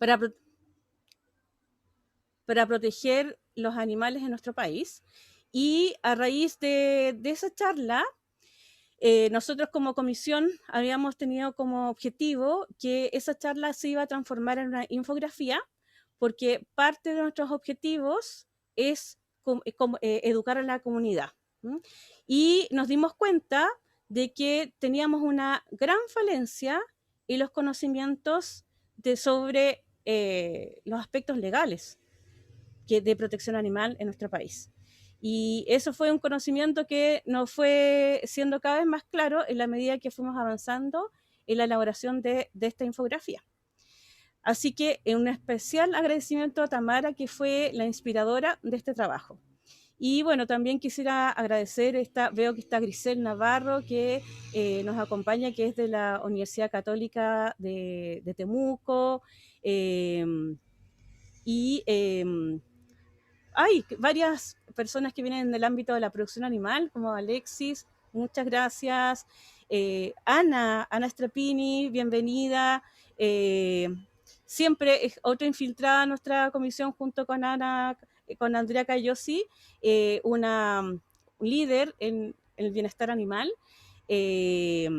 para, para proteger los animales en nuestro país. Y a raíz de esa charla, nosotros como comisión habíamos tenido como objetivo que esa charla se iba a transformar en una infografía, porque parte de nuestros objetivos es educar a la comunidad. ¿M? Y nos dimos cuenta de que teníamos una gran falencia en los conocimientos sobre los aspectos legales de protección animal en nuestro país. Y eso fue un conocimiento que nos fue siendo cada vez más claro en la medida que fuimos avanzando en la elaboración de esta infografía. Así que un especial agradecimiento a Tamara, que fue la inspiradora de este trabajo. Y bueno, también quisiera agradecer, veo que está Grisel Navarro, que nos acompaña, que es de la Universidad Católica de Temuco, y hay varias personas que vienen del ámbito de la producción animal, como Alexis, muchas gracias. Ana Strapini, bienvenida. Siempre es otra infiltrada en nuestra comisión junto con con Andrea Cayosi, una líder en el bienestar animal. Eh,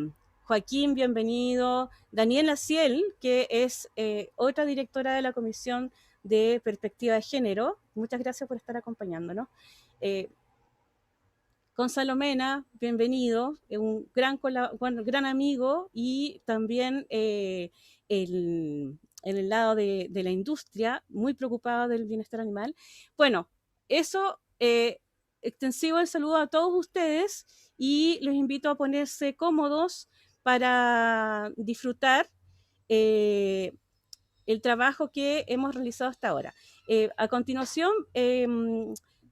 Joaquín, bienvenido. Daniela Ciel, que es otra directora de la comisión de perspectiva de género. Muchas gracias por estar acompañándonos. Gonzalo Mena, bienvenido, un gran amigo y también en el lado de la industria, muy preocupado del bienestar animal. Bueno, eso, extensivo el saludo a todos ustedes y los invito a ponerse cómodos para disfrutar el trabajo que hemos realizado hasta ahora. A continuación,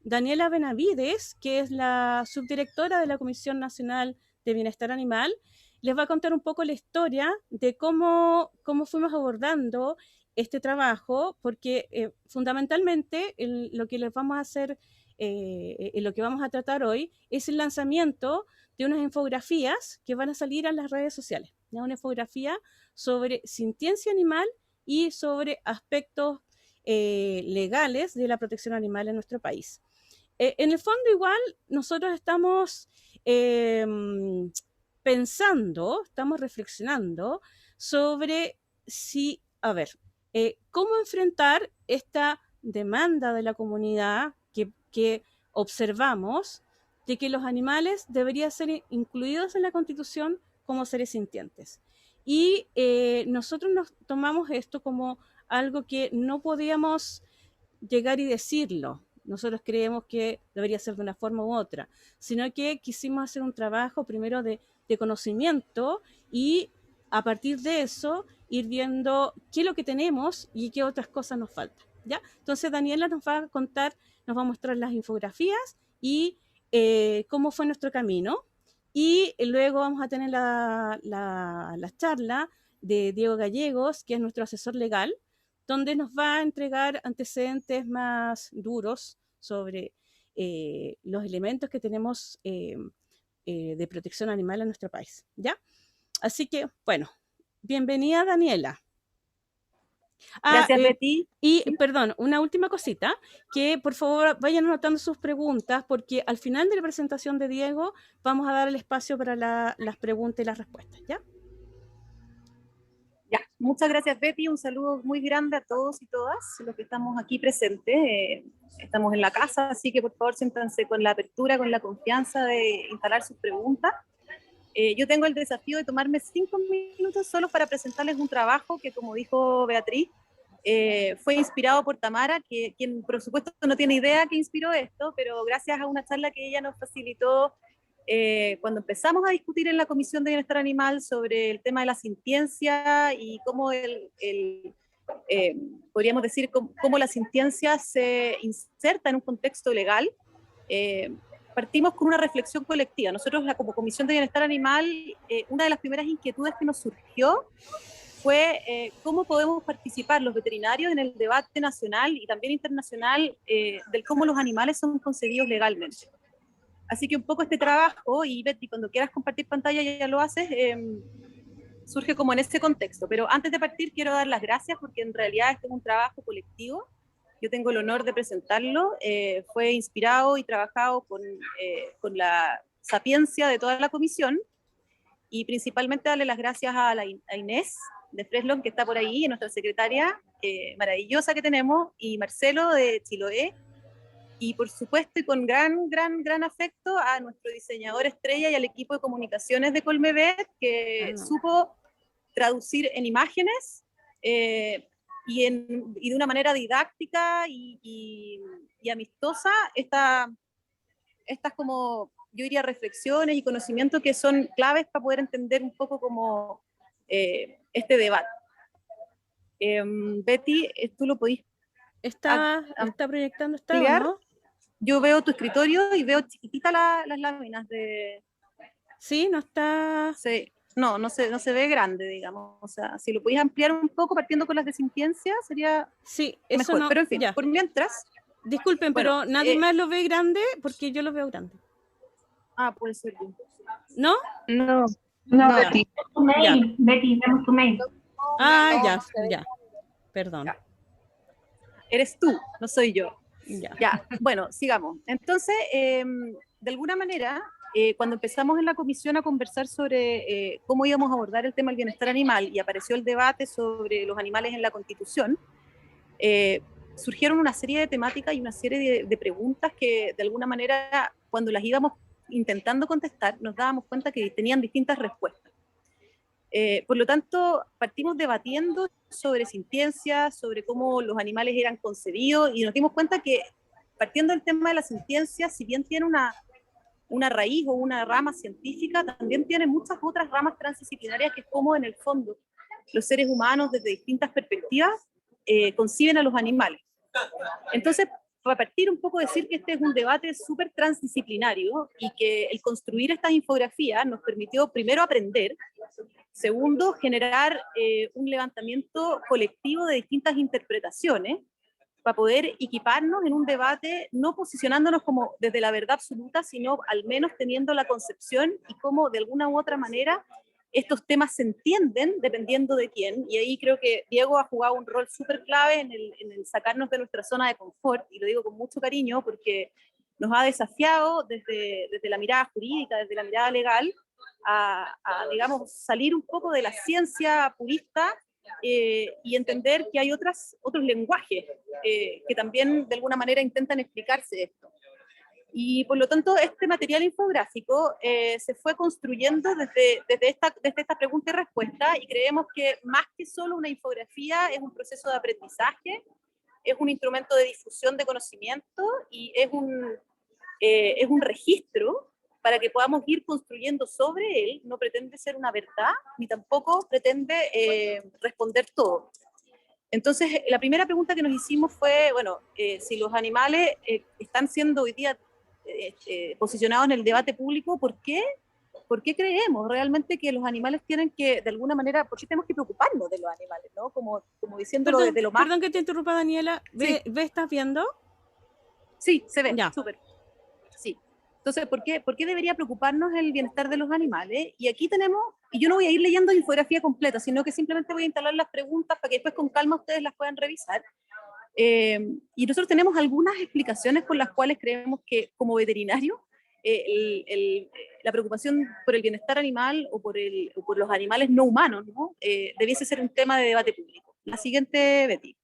Daniela Benavides, que es la subdirectora de la Comisión Nacional de Bienestar Animal, les va a contar un poco la historia de cómo fuimos abordando este trabajo, porque fundamentalmente lo que les vamos a hacer, lo que vamos a tratar hoy, es el lanzamiento de unas infografías que van a salir a las redes sociales. Una infografía sobre sintiencia animal y sobre aspectos legales de la protección animal en nuestro país. En el fondo igual nosotros estamos pensando, estamos reflexionando sobre cómo enfrentar esta demanda de la comunidad que observamos de que los animales deberían ser incluidos en la Constitución como seres sintientes. Y nosotros nos tomamos esto como algo que no podíamos llegar y decirlo. Nosotros creemos que debería ser de una forma u otra, sino que quisimos hacer un trabajo primero de conocimiento y a partir de eso ir viendo qué es lo que tenemos y qué otras cosas nos faltan. ¿Ya? Entonces Daniela nos va a contar, nos va a mostrar las infografías y cómo fue nuestro camino. Y luego vamos a tener la charla de Diego Gallegos, que es nuestro asesor legal, donde nos va a entregar antecedentes más duros sobre los elementos que tenemos de protección animal en nuestro país. ¿Ya? Así que, bueno, bienvenida Daniela. Gracias, Betty. Y, perdón, una última cosita, que por favor vayan anotando sus preguntas, porque al final de la presentación de Diego vamos a dar el espacio para las preguntas y las respuestas, ¿ya? Ya, muchas gracias, Betty. Un saludo muy grande a todos y todas los que estamos aquí presentes. Estamos en la casa, así que por favor siéntanse con la apertura, con la confianza de instalar sus preguntas. Yo tengo el desafío de tomarme 5 minutos solo para presentarles un trabajo que, como dijo Beatriz, fue inspirado por Tamara, quien por supuesto no tiene idea que inspiró esto, pero gracias a una charla que ella nos facilitó cuando empezamos a discutir en la Comisión de Bienestar Animal sobre el tema de la sintiencia y cómo podríamos decir, cómo la sintiencia se inserta en un contexto legal, partimos con una reflexión colectiva. Nosotros, como Comisión de Bienestar Animal, una de las primeras inquietudes que nos surgió fue cómo podemos participar los veterinarios en el debate nacional y también internacional del cómo los animales son concebidos legalmente. Así que un poco este trabajo, y Betty, cuando quieras compartir pantalla ya lo haces, surge como en ese contexto. Pero antes de partir quiero dar las gracias porque en realidad este es un trabajo colectivo. Yo tengo el honor de presentarlo. Fue inspirado y trabajado con la sapiencia de toda la comisión y principalmente darle las gracias a Inés de Freslon, que está por ahí, nuestra secretaria maravillosa que tenemos, y Marcelo de Chiloé, y por supuesto y con gran afecto a nuestro diseñador estrella y al equipo de comunicaciones de Colmevet, que supo traducir en imágenes y de una manera didáctica y amistosa estas como, yo diría, reflexiones y conocimientos que son claves para poder entender un poco como este debate. Betty, ¿tú lo podís ¿Está proyectando? ¿Está o ampliar? no? Yo veo tu escritorio y veo chiquititas las láminas de... Sí, no está... Sí. No se ve grande, digamos. O sea, si lo podéis ampliar un poco partiendo con las de Sintiencia, sería sí, eso mejor. No, pero en fin, ya. Por mientras... Disculpen, bueno, pero nadie más lo ve grande porque yo lo veo grande. puede ser yo. ¿No? No, Betty. Tu mail, Betty, damos tu mail. Ya. Perdón. Ya. Eres tú, no soy yo. Ya. Bueno, sigamos. Entonces, de alguna manera, cuando empezamos en la comisión a conversar sobre cómo íbamos a abordar el tema del bienestar animal y apareció el debate sobre los animales en la Constitución, surgieron una serie de temáticas y una serie de preguntas que de alguna manera, cuando las íbamos intentando contestar, nos dábamos cuenta que tenían distintas respuestas. Por lo tanto, partimos debatiendo sobre sintiencia, sobre cómo los animales eran concebidos, y nos dimos cuenta que, partiendo del tema de la sintiencia, si bien tiene una raíz o una rama científica, también tiene muchas otras ramas transdisciplinarias, que es como en el fondo los seres humanos desde distintas perspectivas conciben a los animales. Entonces, para partir un poco, decir que este es un debate súper transdisciplinario y que el construir estas infografías nos permitió primero aprender, segundo generar un levantamiento colectivo de distintas interpretaciones para poder equiparnos en un debate, no posicionándonos como desde la verdad absoluta, sino al menos teniendo la concepción y cómo de alguna u otra manera estos temas se entienden dependiendo de quién, y ahí creo que Diego ha jugado un rol súper clave en el sacarnos de nuestra zona de confort, y lo digo con mucho cariño porque nos ha desafiado desde la mirada jurídica, desde la mirada legal, a digamos, salir un poco de la ciencia purista y entender que hay otros lenguajes que también de alguna manera intentan explicarse esto. Y por lo tanto, este material infográfico se fue construyendo desde esta pregunta y respuesta, y creemos que más que solo una infografía, es un proceso de aprendizaje, es un instrumento de difusión de conocimiento y es un registro para que podamos ir construyendo sobre él. No pretende ser una verdad, ni tampoco pretende responder todo. Entonces, la primera pregunta que nos hicimos fue, bueno, si los animales están siendo hoy día posicionados en el debate público, ¿por qué? ¿Por qué creemos realmente que los animales tienen que, de alguna manera, por qué tenemos que preocuparnos de los animales, ¿no? Como diciéndolo desde lo más... Perdón que te interrumpa, Daniela. Sí. ¿Estás viendo? Sí, se ve, ya. súper. Sí. Entonces, ¿por qué debería preocuparnos el bienestar de los animales? Y aquí tenemos, y yo no voy a ir leyendo la infografía completa, sino que simplemente voy a instalar las preguntas para que después con calma ustedes las puedan revisar. Y nosotros tenemos algunas explicaciones por las cuales creemos que como veterinario la preocupación por el bienestar animal o por los animales no humanos, ¿no? Debiese ser un tema de debate público. La siguiente, Betty.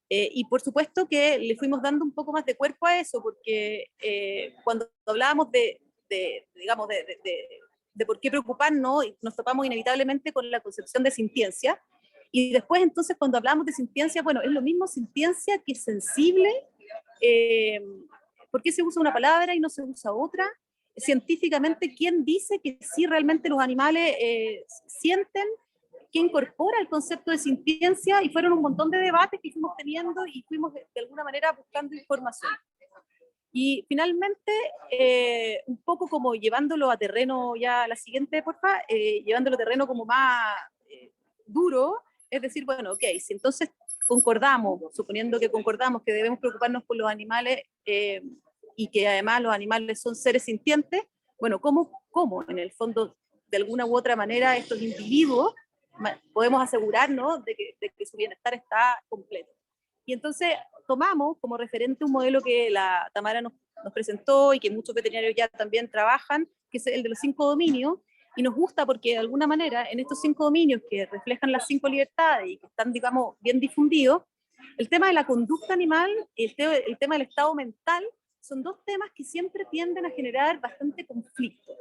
Y por supuesto que le fuimos dando un poco más de cuerpo a eso, porque cuando hablábamos digamos, de por qué preocuparnos, nos topamos inevitablemente con la concepción de sintiencia. Y después, entonces, cuando hablamos de sintiencia, bueno, es lo mismo sintiencia que sensible. ¿Por qué se usa una palabra y no se usa otra? Científicamente, ¿quién dice que sí realmente los animales sienten? ¿Qué incorpora el concepto de sintiencia? Y fueron un montón de debates que fuimos teniendo y fuimos de alguna manera buscando información. Y finalmente, un poco como llevándolo a terreno, ya la siguiente, porfa, llevándolo a terreno como más duro, es decir, bueno, ok, si entonces concordamos, suponiendo que concordamos que debemos preocuparnos por los animales y que además los animales son seres sintientes, bueno, ¿cómo en el fondo, de alguna u otra manera, estos individuos podemos asegurarnos de que su bienestar está completo. Y entonces tomamos como referente un modelo que la Tamara nos presentó y que muchos veterinarios ya también trabajan, que es el de los 5 dominios, y nos gusta porque de alguna manera en estos 5 dominios que reflejan las 5 libertades y que están, digamos, bien difundidos, el tema de la conducta animal y el tema del estado mental son dos temas que siempre tienden a generar bastante conflicto.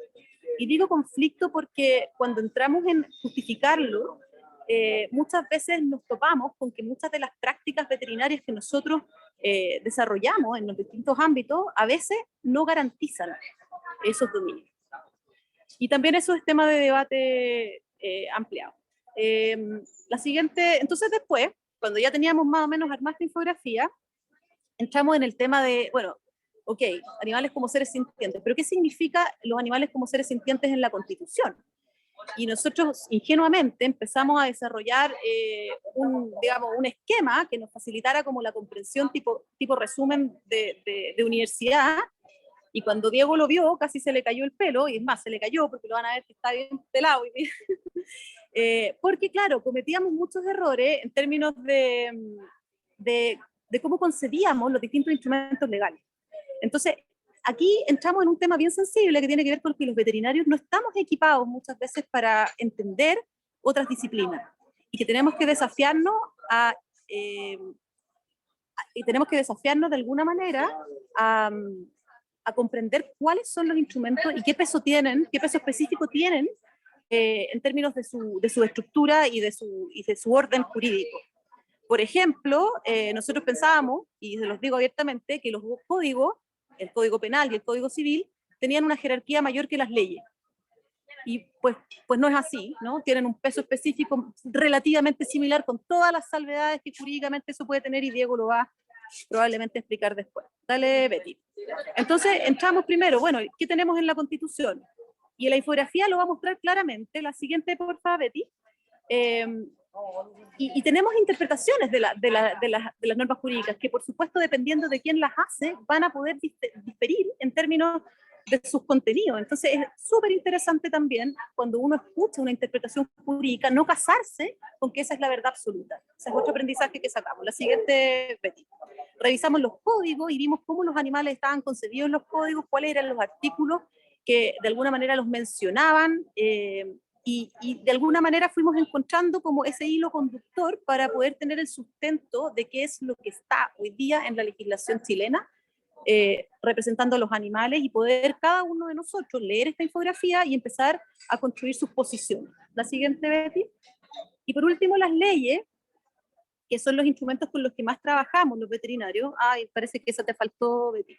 Y digo conflicto porque cuando entramos en justificarlo, muchas veces nos topamos con que muchas de las prácticas veterinarias que nosotros desarrollamos en los distintos ámbitos a veces no garantizan esos dominios. Y también eso es tema de debate ampliado. La siguiente, entonces después, cuando ya teníamos más o menos armada esta infografía, entramos en el tema de, bueno, ok, animales como seres sintientes, pero ¿qué significa los animales como seres sintientes en la Constitución? Y nosotros ingenuamente empezamos a desarrollar digamos, un esquema que nos facilitara como la comprensión tipo resumen de universidad, y cuando Diego lo vio casi se le cayó el pelo, y es más, se le cayó porque lo van a ver que está bien pelado, porque claro, cometíamos muchos errores en términos de cómo concebíamos los distintos instrumentos legales. Entonces, aquí entramos en un tema bien sensible que tiene que ver con que los veterinarios no estamos equipados muchas veces para entender otras disciplinas y que tenemos que desafiarnos de alguna manera a comprender cuáles son los instrumentos y qué peso tienen, qué peso específico tienen en términos de su estructura y de su orden jurídico. Por ejemplo, nosotros pensábamos, y se los digo abiertamente, que los códigos, el Código Penal y el Código Civil, tenían una jerarquía mayor que las leyes. Y pues no es así, ¿no? Tienen un peso específico relativamente similar con todas las salvedades que jurídicamente eso puede tener, y Diego lo va probablemente a explicar después. Dale, Betty. Entonces, entramos primero, bueno, ¿qué tenemos en la Constitución? Y en la infografía lo va a mostrar claramente. La siguiente, por favor, Betty. Y tenemos interpretaciones de las normas jurídicas que, por supuesto, dependiendo de quién las hace, van a poder diferir en términos de sus contenidos. Entonces es súper interesante también cuando uno escucha una interpretación jurídica no casarse con que esa es la verdad absoluta. Ese es otro aprendizaje que sacamos. La siguiente, Betty. Revisamos los códigos y vimos cómo los animales estaban concebidos en los códigos, cuáles eran los artículos que de alguna manera los mencionaban, y de alguna manera fuimos encontrando como ese hilo conductor para poder tener el sustento de qué es lo que está hoy día en la legislación chilena, representando a los animales, y poder cada uno de nosotros leer esta infografía y empezar a construir sus posiciones. La siguiente, Betty. Y por último, las leyes, que son los instrumentos con los que más trabajamos los veterinarios. Ay, parece que esa te faltó, Betty.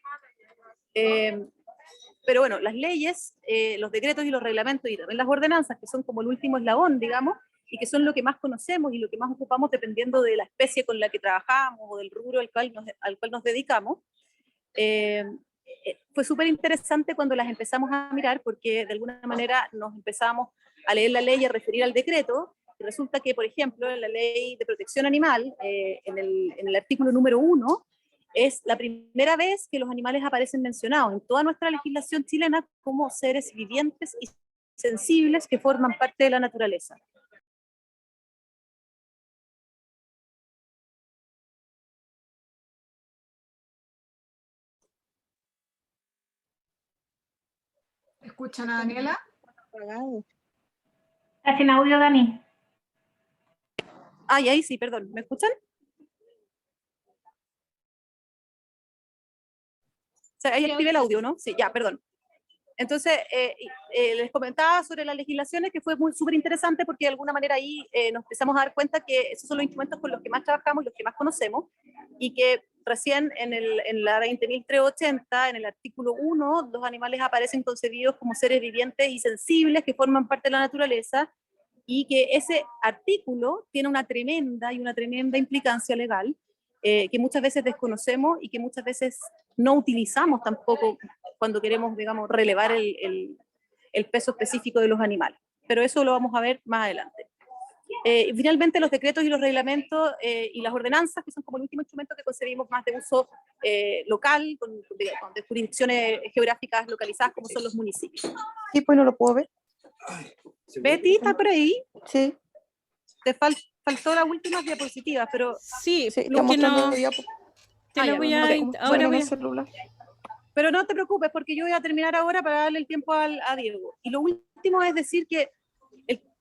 Pero bueno, las leyes, los decretos y los reglamentos, y también las ordenanzas, que son como el último eslabón, digamos, y que son lo que más conocemos y lo que más ocupamos dependiendo de la especie con la que trabajamos o del rubro al cual nos dedicamos. Fue súper interesante cuando las empezamos a mirar, porque de alguna manera nos empezamos a leer la ley y a referir al decreto, y resulta que, por ejemplo, en la ley de protección animal, en el artículo número 1, es la primera vez que los animales aparecen mencionados en toda nuestra legislación chilena como seres vivientes y sensibles que forman parte de la naturaleza. ¿Escuchan a Daniela? Está sin audio, Dani. Ay, ahí sí, perdón. ¿Me escuchan? O sea, ahí activé el audio, ¿no? Sí, ya, perdón. Entonces, les comentaba sobre las legislaciones, que fue súper interesante porque de alguna manera ahí nos empezamos a dar cuenta que esos son los instrumentos con los que más trabajamos, los que más conocemos, y que recién en la 20.380, en el artículo 1, los animales aparecen concebidos como seres vivientes y sensibles que forman parte de la naturaleza, y que ese artículo tiene una tremenda implicancia legal, que muchas veces desconocemos y que muchas veces no utilizamos tampoco cuando queremos, digamos, relevar el peso específico de los animales. Pero eso lo vamos a ver más adelante. Y finalmente, los decretos y los reglamentos y las ordenanzas, que son como el último instrumento que concebimos más de uso local, de jurisdicciones geográficas localizadas como son los municipios. Sí, pues no lo puedo ver. Betty, ¿está por ahí? Sí. te faltó las últimas diapositivas, pero Sí, Sí, lo está que mostrando no, diapo. te lo ya, voy bueno, a, Como ahora en voy el a, celular. pero no te preocupes porque yo voy a terminar ahora para darle el tiempo a Diego. Y lo último es decir que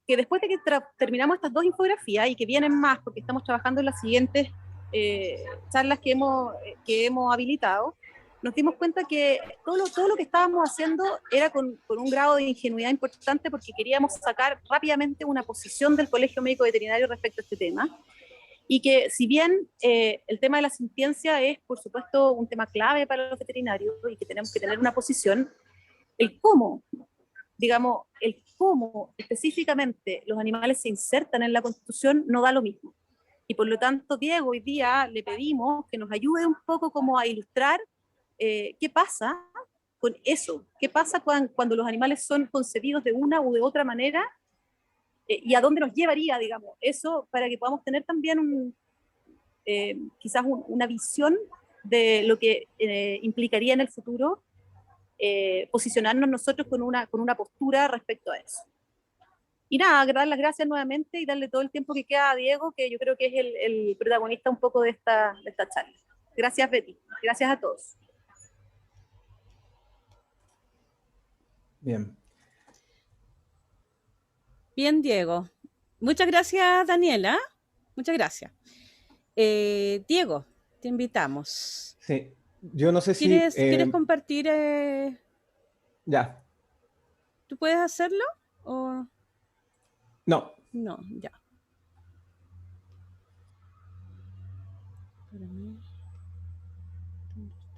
después de que terminamos estas dos infografías y que vienen más porque estamos trabajando en las siguientes charlas que hemos habilitado, nos dimos cuenta que todo lo que estábamos haciendo era con un grado de ingenuidad importante porque queríamos sacar rápidamente una posición del Colegio Médico Veterinario respecto a este tema. Y que si bien el tema de la sintiencia es, por supuesto, un tema clave para los veterinarios y que tenemos que tener una posición, el cómo, digamos, el cómo específicamente los animales se insertan en la Constitución no da lo mismo. Y por lo tanto, Diego, hoy día le pedimos que nos ayude un poco como a ilustrar qué pasa con eso, qué pasa cuando los animales son concebidos de una u de otra manera y a dónde nos llevaría, digamos, eso para que podamos tener también quizás una visión de lo que implicaría en el futuro posicionarnos nosotros con una postura respecto a eso. Y nada, dar las gracias nuevamente y darle todo el tiempo que queda a Diego, que yo creo que es el protagonista un poco de esta charla. Gracias, Betty. Gracias a todos. Bien. bien, Diego. Muchas gracias, Daniela. Muchas gracias. Diego, te invitamos. Sí. Yo no sé si... ¿Quieres compartir? Ya. ¿Tú puedes hacerlo? ¿O No. no? Ya. Para mí.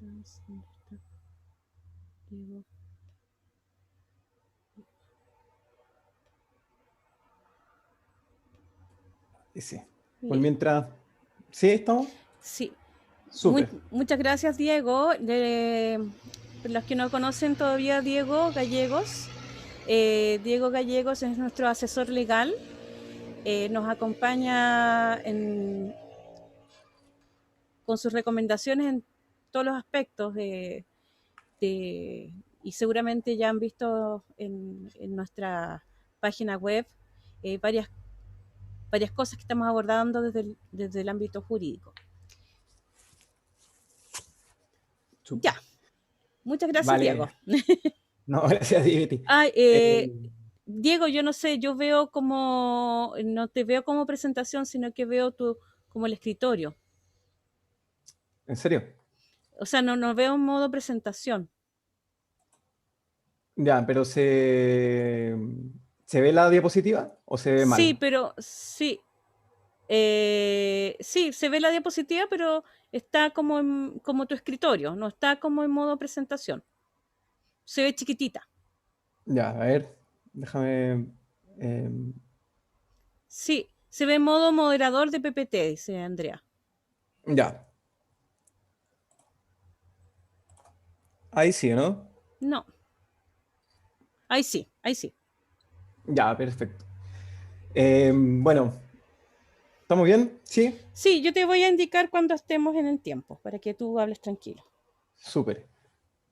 ¿Dónde estás? ¿Dónde está? Diego. Sí. Por Listo. mientras... ¿Sí estamos? Sí. Súper. Muchas gracias, Diego. Por los que no conocen todavía, Diego Gallegos. Diego Gallegos es nuestro asesor legal. Nos acompaña con sus recomendaciones en todos los aspectos y seguramente ya han visto en nuestra página web varias cosas que estamos abordando desde el ámbito jurídico. Súper. Ya. Muchas gracias, Vale. Diego. No, gracias a ti, Betty. Diego, yo no sé, yo veo no te veo como presentación, sino que veo como el escritorio. ¿En serio? O sea, no veo en modo presentación. Ya, pero ¿se ve la diapositiva o se ve mal? Sí, pero sí. Sí, se ve la diapositiva, pero está como tu escritorio, no está como en modo presentación. Se ve chiquitita. Ya, a ver, déjame... Sí, se ve en modo moderador de PPT, dice Andrea. ya. Ahí sí, ¿no? No. Ahí sí, ahí sí. Ya, perfecto. Bueno, ¿estamos bien? ¿Sí? Sí, yo te voy a indicar cuando estemos en el tiempo, para que tú hables tranquilo. Súper.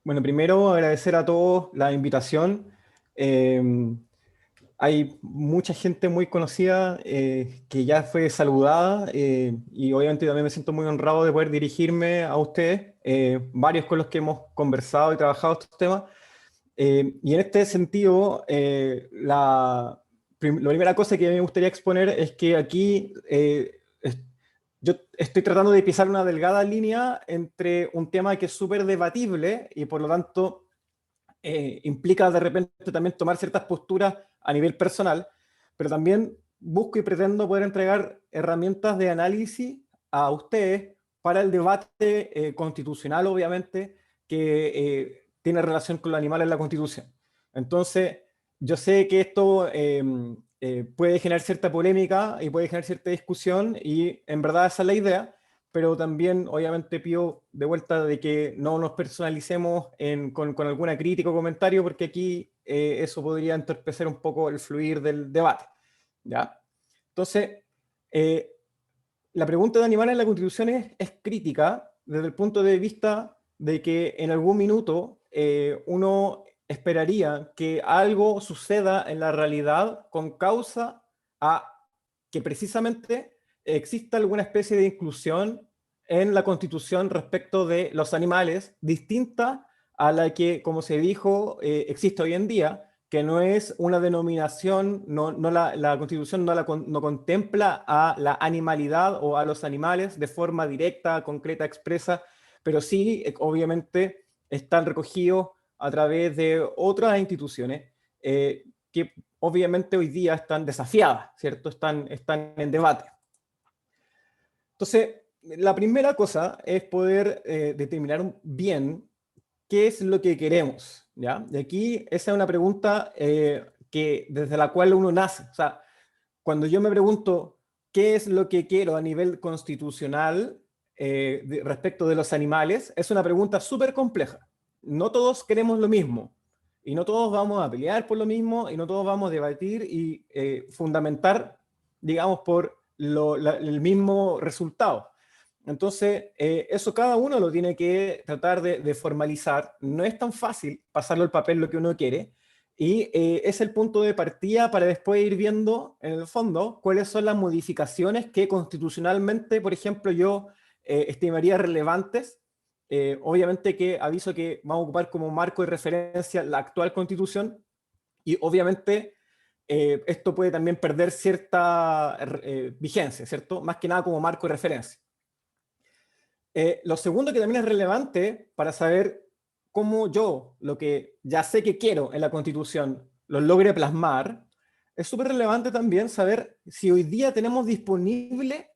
Bueno, primero agradecer a todos la invitación. Hay mucha gente muy conocida que ya fue saludada y obviamente también me siento muy honrado de poder dirigirme a ustedes, varios con los que hemos conversado y trabajado estos temas. Y en este sentido, la primera cosa que me gustaría exponer es que aquí yo estoy tratando de pisar una delgada línea entre un tema que es súper debatible y por lo tanto implica de repente también tomar ciertas posturas a nivel personal, pero también busco y pretendo poder entregar herramientas de análisis a ustedes para el debate constitucional, obviamente, que tiene relación con los animales en la Constitución. Entonces, yo sé que esto puede generar cierta polémica y puede generar cierta discusión y en verdad esa es la idea, pero también obviamente pido de vuelta de que no nos personalicemos con alguna crítica o comentario, porque aquí eso podría entorpecer un poco el fluir del debate. ¿Ya? Entonces, la pregunta de animales en la Constitución es crítica desde el punto de vista de que en algún minuto uno esperaría que algo suceda en la realidad con causa a que precisamente exista alguna especie de inclusión en la Constitución respecto de los animales, distinta a la que, como se dijo, existe hoy en día, que no es una denominación, la Constitución no contempla a la animalidad o a los animales de forma directa, concreta, expresa, pero sí, obviamente, están recogidos a través de otras instituciones que obviamente hoy día están desafiadas, ¿cierto? Están en debate. Entonces, la primera cosa es poder determinar bien qué es lo que queremos, ¿ya? Y aquí esa es una pregunta desde la cual uno nace. O sea, cuando yo me pregunto qué es lo que quiero a nivel constitucional respecto de los animales, es una pregunta súper compleja. No todos queremos lo mismo, y no todos vamos a pelear por lo mismo, y no todos vamos a debatir y fundamentar, digamos, por el mismo resultado. Entonces, eso cada uno lo tiene que tratar de formalizar. No es tan fácil pasarlo al papel lo que uno quiere, y es el punto de partida para después ir viendo, en el fondo, cuáles son las modificaciones que constitucionalmente, por ejemplo, yo estimaría relevantes. Obviamente que aviso que vamos a ocupar como marco de referencia la actual Constitución, y obviamente esto puede también perder cierta vigencia, ¿cierto? Más que nada como marco de referencia. Lo segundo que también es relevante para saber cómo yo, lo que ya sé que quiero en la Constitución, lo logre plasmar, es súper relevante también saber si hoy día tenemos disponible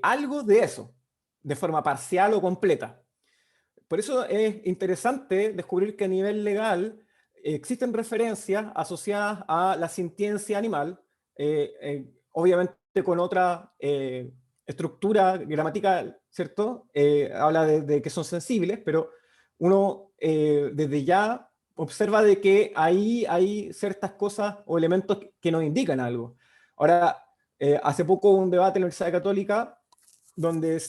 algo de eso, de forma parcial o completa. Por eso es interesante descubrir que a nivel legal existen referencias asociadas a la sintiencia animal, obviamente con otra estructura gramatical, ¿cierto? Habla de que son sensibles, pero uno desde ya observa de que ahí hay ciertas cosas o elementos que nos indican algo. Ahora, hace poco hubo un debate en la Universidad Católica donde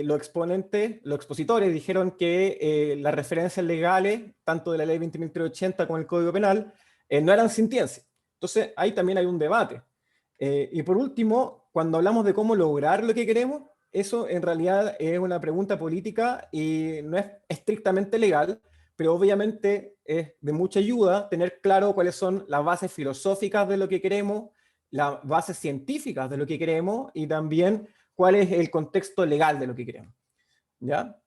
los expositores dijeron que las referencias legales, tanto de la ley 20.380 como el Código Penal, no eran sintiencia. Entonces, ahí también hay un debate. Y por último, cuando hablamos de cómo lograr lo que queremos, eso en realidad es una pregunta política y no es estrictamente legal, pero obviamente es de mucha ayuda tener claro cuáles son las bases filosóficas de lo que queremos, las bases científicas de lo que queremos y también cuál es el contexto legal de lo que queremos. ¿Ya?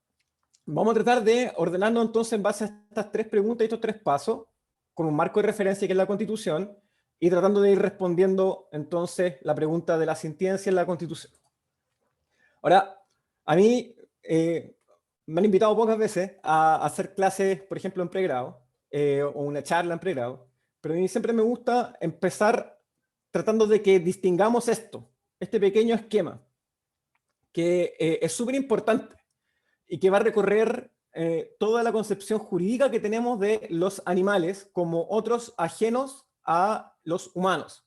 Vamos a tratar de ordenarnos entonces en base a estas tres preguntas y estos tres pasos, con un marco de referencia que es la Constitución, y tratando de ir respondiendo entonces la pregunta de la sintiencia en la Constitución. Ahora, a mí me han invitado pocas veces a hacer clases, por ejemplo, en pregrado, o una charla en pregrado, pero a mí siempre me gusta empezar tratando de que distingamos este pequeño esquema, que es súper importante y que va a recorrer toda la concepción jurídica que tenemos de los animales como otros ajenos a los humanos.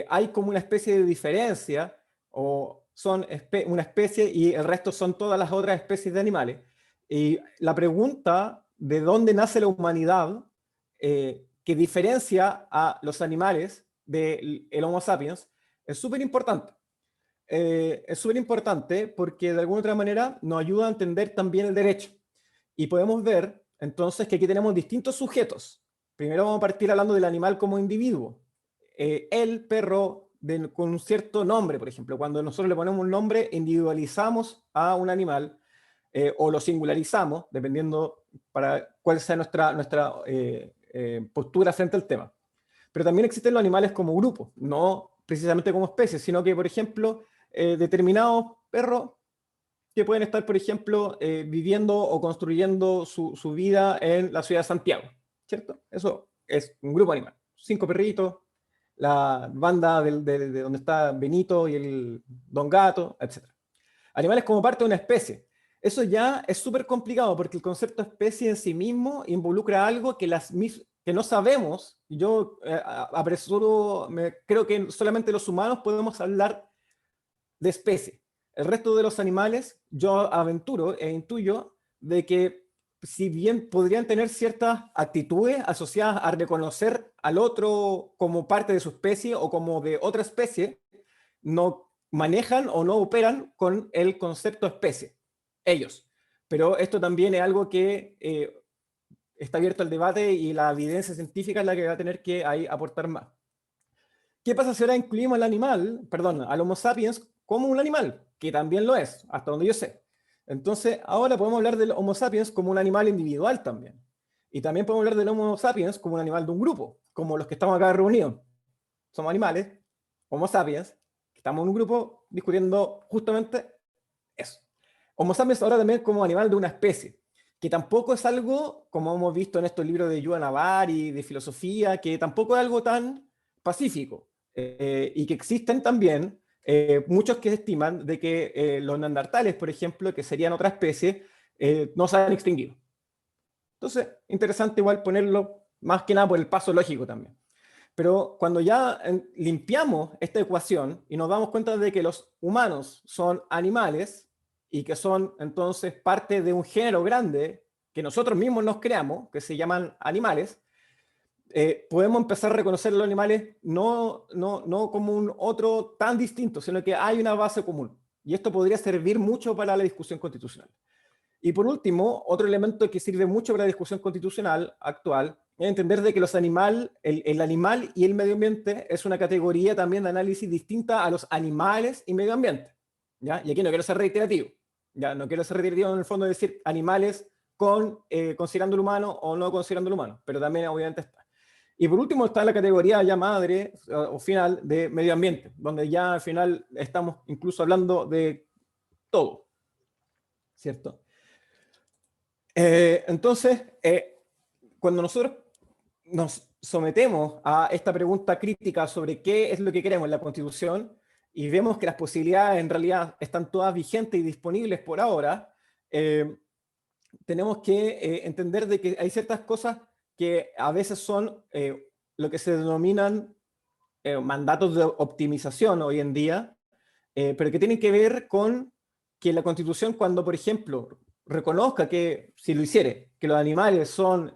Hay como una especie de diferencia, o son una especie y el resto son todas las otras especies de animales. Y la pregunta de dónde nace la humanidad, que diferencia a los animales del Homo sapiens, es súper importante. Es súper importante porque de alguna otra manera nos ayuda a entender también el derecho. Y podemos ver entonces que aquí tenemos distintos sujetos. Primero vamos a partir hablando del animal como individuo. El perro con un cierto nombre, por ejemplo. Cuando nosotros le ponemos un nombre, individualizamos a un animal o lo singularizamos, dependiendo para cuál sea nuestra postura frente al tema. Pero también existen los animales como grupo, no precisamente como especies, sino que, por ejemplo, determinados perros que pueden estar, por ejemplo, viviendo o construyendo su vida en la ciudad de Santiago, ¿cierto? Eso es un grupo animal. 5 perritos, la banda de donde está Benito y el Don Gato, etc. Animales como parte de una especie. Eso ya es súper complicado porque el concepto de especie en sí mismo involucra algo que no sabemos. Yo creo que solamente los humanos podemos hablar de especie. El resto de los animales, yo aventuro e intuyo de que si bien podrían tener ciertas actitudes asociadas a reconocer al otro como parte de su especie o como de otra especie, no manejan o no operan con el concepto especie, ellos. Pero esto también es algo que está abierto al debate y la evidencia científica es la que va a tener que ahí aportar más. ¿Qué pasa si ahora incluimos al animal, perdón, al Homo sapiens como un animal? Que también lo es, hasta donde yo sé. Entonces, ahora podemos hablar del Homo sapiens como un animal individual también. Y también podemos hablar del Homo sapiens como un animal de un grupo, como los que estamos acá reunidos. Somos animales, Homo sapiens, que estamos en un grupo discutiendo justamente eso. Homo sapiens ahora también como animal de una especie, que tampoco es algo, como hemos visto en estos libros de Yuval Navari, de filosofía, que tampoco es algo tan pacífico, y que existen también muchos que estiman de que los neandertales, por ejemplo, que serían otra especie, no se han extinguido. Entonces, interesante igual ponerlo más que nada por el paso lógico también. Pero cuando ya limpiamos esta ecuación y nos damos cuenta de que los humanos son animales y que son entonces parte de un género grande que nosotros mismos nos creamos, que se llaman animales, podemos empezar a reconocer a los animales no como un otro tan distinto, sino que hay una base común. Y esto podría servir mucho para la discusión constitucional. Y por último, otro elemento que sirve mucho para la discusión constitucional actual es entender de que el animal y el medio ambiente es una categoría también de análisis distinta a los animales y medio ambiente. ¿Ya? Y aquí no quiero ser reiterativo. ¿Ya? No quiero ser reiterativo en el fondo de decir animales considerando el humano o no considerando el humano, pero también obviamente está. Y por último está la categoría ya madre o final de medio ambiente, donde ya al final estamos incluso hablando de todo, ¿cierto? Entonces, cuando nosotros nos sometemos a esta pregunta crítica sobre qué es lo que queremos en la Constitución y vemos que las posibilidades en realidad están todas vigentes y disponibles por ahora, tenemos que entender de que hay ciertas cosas que a veces son lo que se denominan mandatos de optimización hoy en día, pero que tienen que ver con que la Constitución, cuando, por ejemplo, reconozca que, si lo hiciere, que los animales son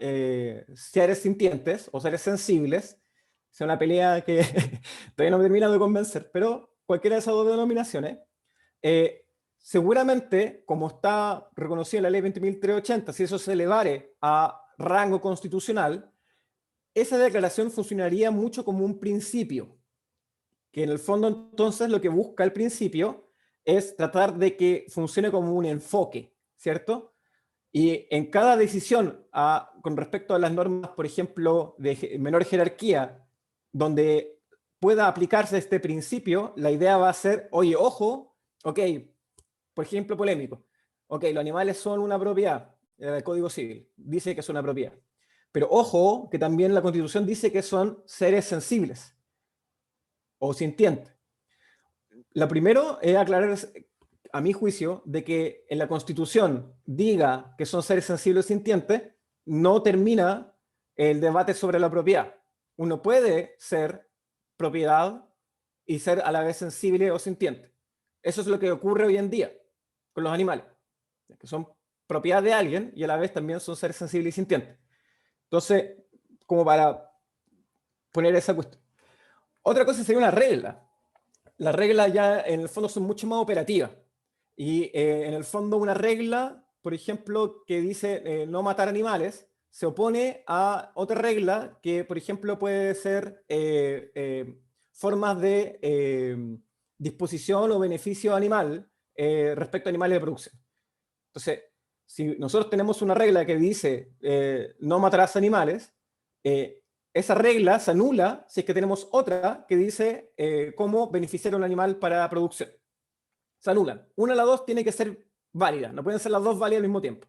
seres sintientes o seres sensibles, es una pelea que todavía no me termina de convencer, pero cualquiera de esas dos denominaciones, seguramente, como está reconocido en la ley 20.380, si eso se elevare a rango constitucional, esa declaración funcionaría mucho como un principio, que en el fondo entonces lo que busca el principio es tratar de que funcione como un enfoque, ¿cierto? Y en cada decisión con respecto a las normas, por ejemplo, de menor jerarquía, donde pueda aplicarse este principio, la idea va a ser, oye, ojo, ok, por ejemplo, polémico, ok, los animales son una propiedad, el Código Civil dice que son una propiedad, pero ojo, que también la Constitución dice que son seres sensibles o sintientes. Lo primero es aclarar, a mi juicio, de que en la Constitución diga que son seres sensibles o sintientes, no termina el debate sobre la propiedad. Uno puede ser propiedad y ser a la vez sensible o sintiente. Eso es lo que ocurre hoy en día con los animales, que son propiedad de alguien y a la vez también son seres sensibles y sintientes. Entonces, como para poner esa cuestión. Otra cosa sería una regla. Las reglas ya en el fondo son mucho más operativas. Y en el fondo una regla, por ejemplo, que dice no matar animales, se opone a otra regla que, por ejemplo, puede ser formas de disposición o beneficio animal respecto a animales de producción. Entonces, si nosotros tenemos una regla que dice no matarás animales, esa regla se anula si es que tenemos otra que dice cómo beneficiar a un animal para la producción. Se anulan. Una de las dos tiene que ser válida, no pueden ser las dos válidas al mismo tiempo.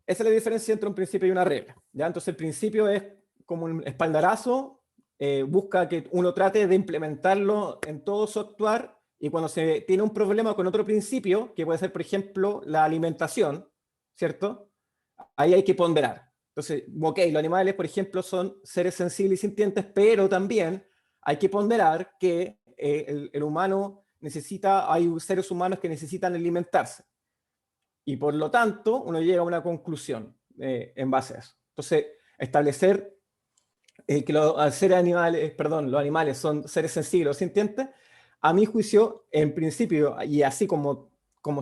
Esa es la diferencia entre un principio y una regla, ¿ya? Entonces el principio es como un espaldarazo, busca que uno trate de implementarlo en todo su actuar, y cuando se tiene un problema con otro principio, que puede ser, por ejemplo, la alimentación, ¿cierto? Ahí hay que ponderar. Entonces, ok, los animales, por ejemplo, son seres sensibles y sintientes, pero también hay que ponderar que el humano hay seres humanos que necesitan alimentarse. Y por lo tanto, uno llega a una conclusión en base a eso. Entonces, establecer que los animales son seres sensibles o sintientes, a mi juicio, en principio, y así como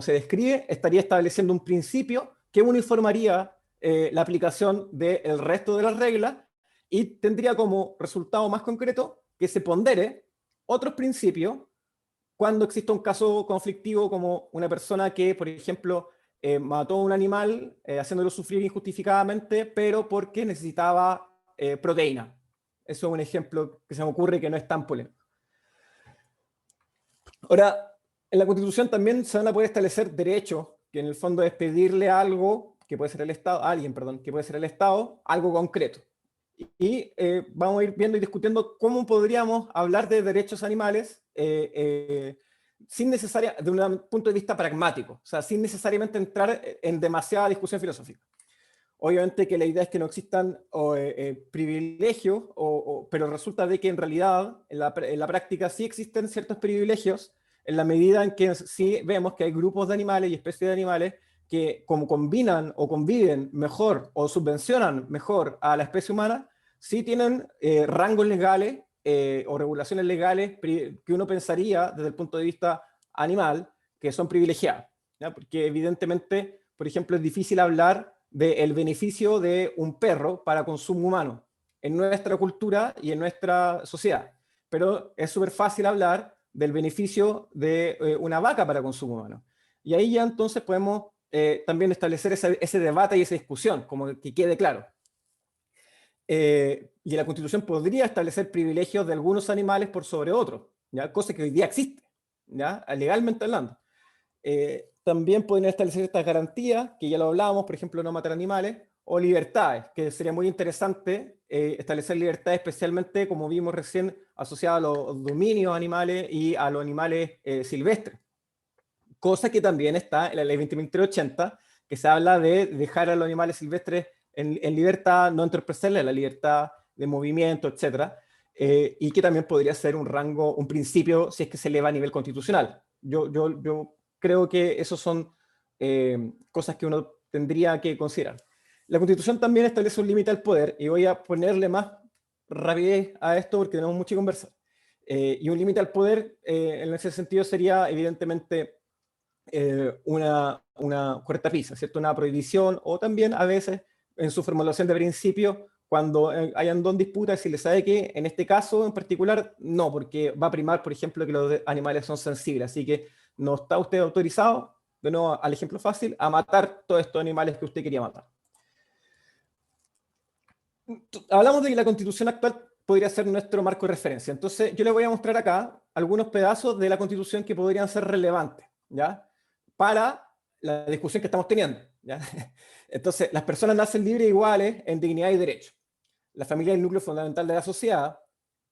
se describe, estaría estableciendo un principio que uniformaría la aplicación del resto de las reglas y tendría como resultado más concreto que se pondere otros principios cuando exista un caso conflictivo como una persona que, por ejemplo, mató a un animal haciéndolo sufrir injustificadamente, pero porque necesitaba proteína. Eso es un ejemplo que se me ocurre que no es tan polémico. Ahora, en la Constitución también se van a poder establecer derechos, que en el fondo es pedirle algo, que puede ser el Estado, a alguien, perdón, que puede ser el Estado, algo concreto. Y vamos a ir viendo y discutiendo cómo podríamos hablar de derechos animales sin desde un punto de vista pragmático, o sea, sin necesariamente entrar en demasiada discusión filosófica. Obviamente que la idea es que no existan privilegios, pero resulta de que en realidad en la práctica sí existen ciertos privilegios en la medida en que sí vemos que hay grupos de animales y especies de animales que como combinan o conviven mejor o subvencionan mejor a la especie humana, sí tienen rangos legales o regulaciones legales que uno pensaría desde el punto de vista animal que son privilegiados, ¿ya? Porque evidentemente, por ejemplo, es difícil hablar del beneficio de un perro para consumo humano en nuestra cultura y en nuestra sociedad. Pero es súper fácil hablar del beneficio de una vaca para consumo humano. Y ahí ya entonces podemos también establecer ese debate y esa discusión, como que quede claro. Y la Constitución podría establecer privilegios de algunos animales por sobre otros, ¿ya? Cosa que hoy día existe, ¿ya? Legalmente hablando. También podrían establecer estas garantías, que ya lo hablábamos, por ejemplo, no matar animales, o libertades, que sería muy interesante establecer libertades, especialmente, como vimos recién, asociadas a los dominios animales y a los animales silvestres. Cosa que también está en la ley 20.380, que se habla de dejar a los animales silvestres en libertad, no entorpecerles la libertad de movimiento, etc. Y que también podría ser un rango, un principio, si es que se eleva a nivel constitucional. Yo creo que esas son cosas que uno tendría que considerar. La Constitución también establece un límite al poder, y voy a ponerle más rapidez a esto porque tenemos mucho que conversar. Y un límite al poder, en ese sentido, sería evidentemente una cortapisa, ¿cierto? Una prohibición, o también a veces en su formulación de principio, cuando hayan dos disputas, si le sabe que en este caso en particular no, porque va a primar, por ejemplo, que los animales son sensibles, así que no está usted autorizado, de nuevo al ejemplo fácil, a matar todos estos animales que usted quería matar. Hablamos de que la Constitución actual podría ser nuestro marco de referencia, entonces yo les voy a mostrar acá algunos pedazos de la Constitución que podrían ser relevantes, ¿ya? Para la discusión que estamos teniendo, ¿ya? Entonces, las personas nacen libres e iguales en dignidad y derecho. La familia es el núcleo fundamental de la sociedad.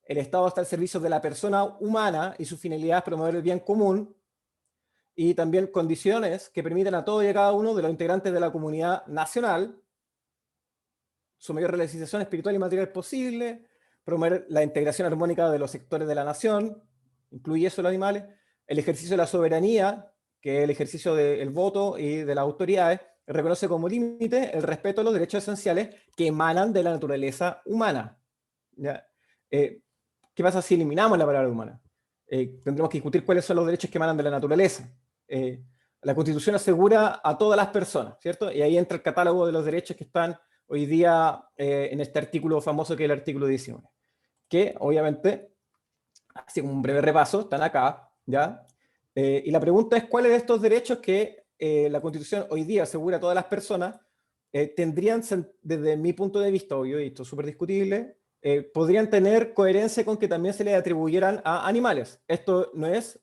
El Estado está al servicio de la persona humana y su finalidad es promover el bien común, y también condiciones que permiten a todos y a cada uno de los integrantes de la comunidad nacional su mayor realización espiritual y material posible, promover la integración armónica de los sectores de la nación, incluye eso los animales, el ejercicio de la soberanía, que es el ejercicio del voto y de las autoridades, reconoce como límite el respeto a los derechos esenciales que emanan de la naturaleza humana. ¿Ya? ¿Qué pasa si eliminamos la palabra humana? Tendremos que discutir cuáles son los derechos que emanan de la naturaleza. La Constitución asegura a todas las personas, ¿cierto? Y ahí entra el catálogo de los derechos que están hoy día en este artículo famoso que es el artículo 19, que obviamente, así como un breve repaso, están acá, ¿ya? Y la pregunta es, ¿cuáles de estos derechos que la Constitución hoy día asegura a todas las personas tendrían, desde mi punto de vista, obvio, y esto es súper discutible, podrían tener coherencia con que también se le atribuyeran a animales? Esto no es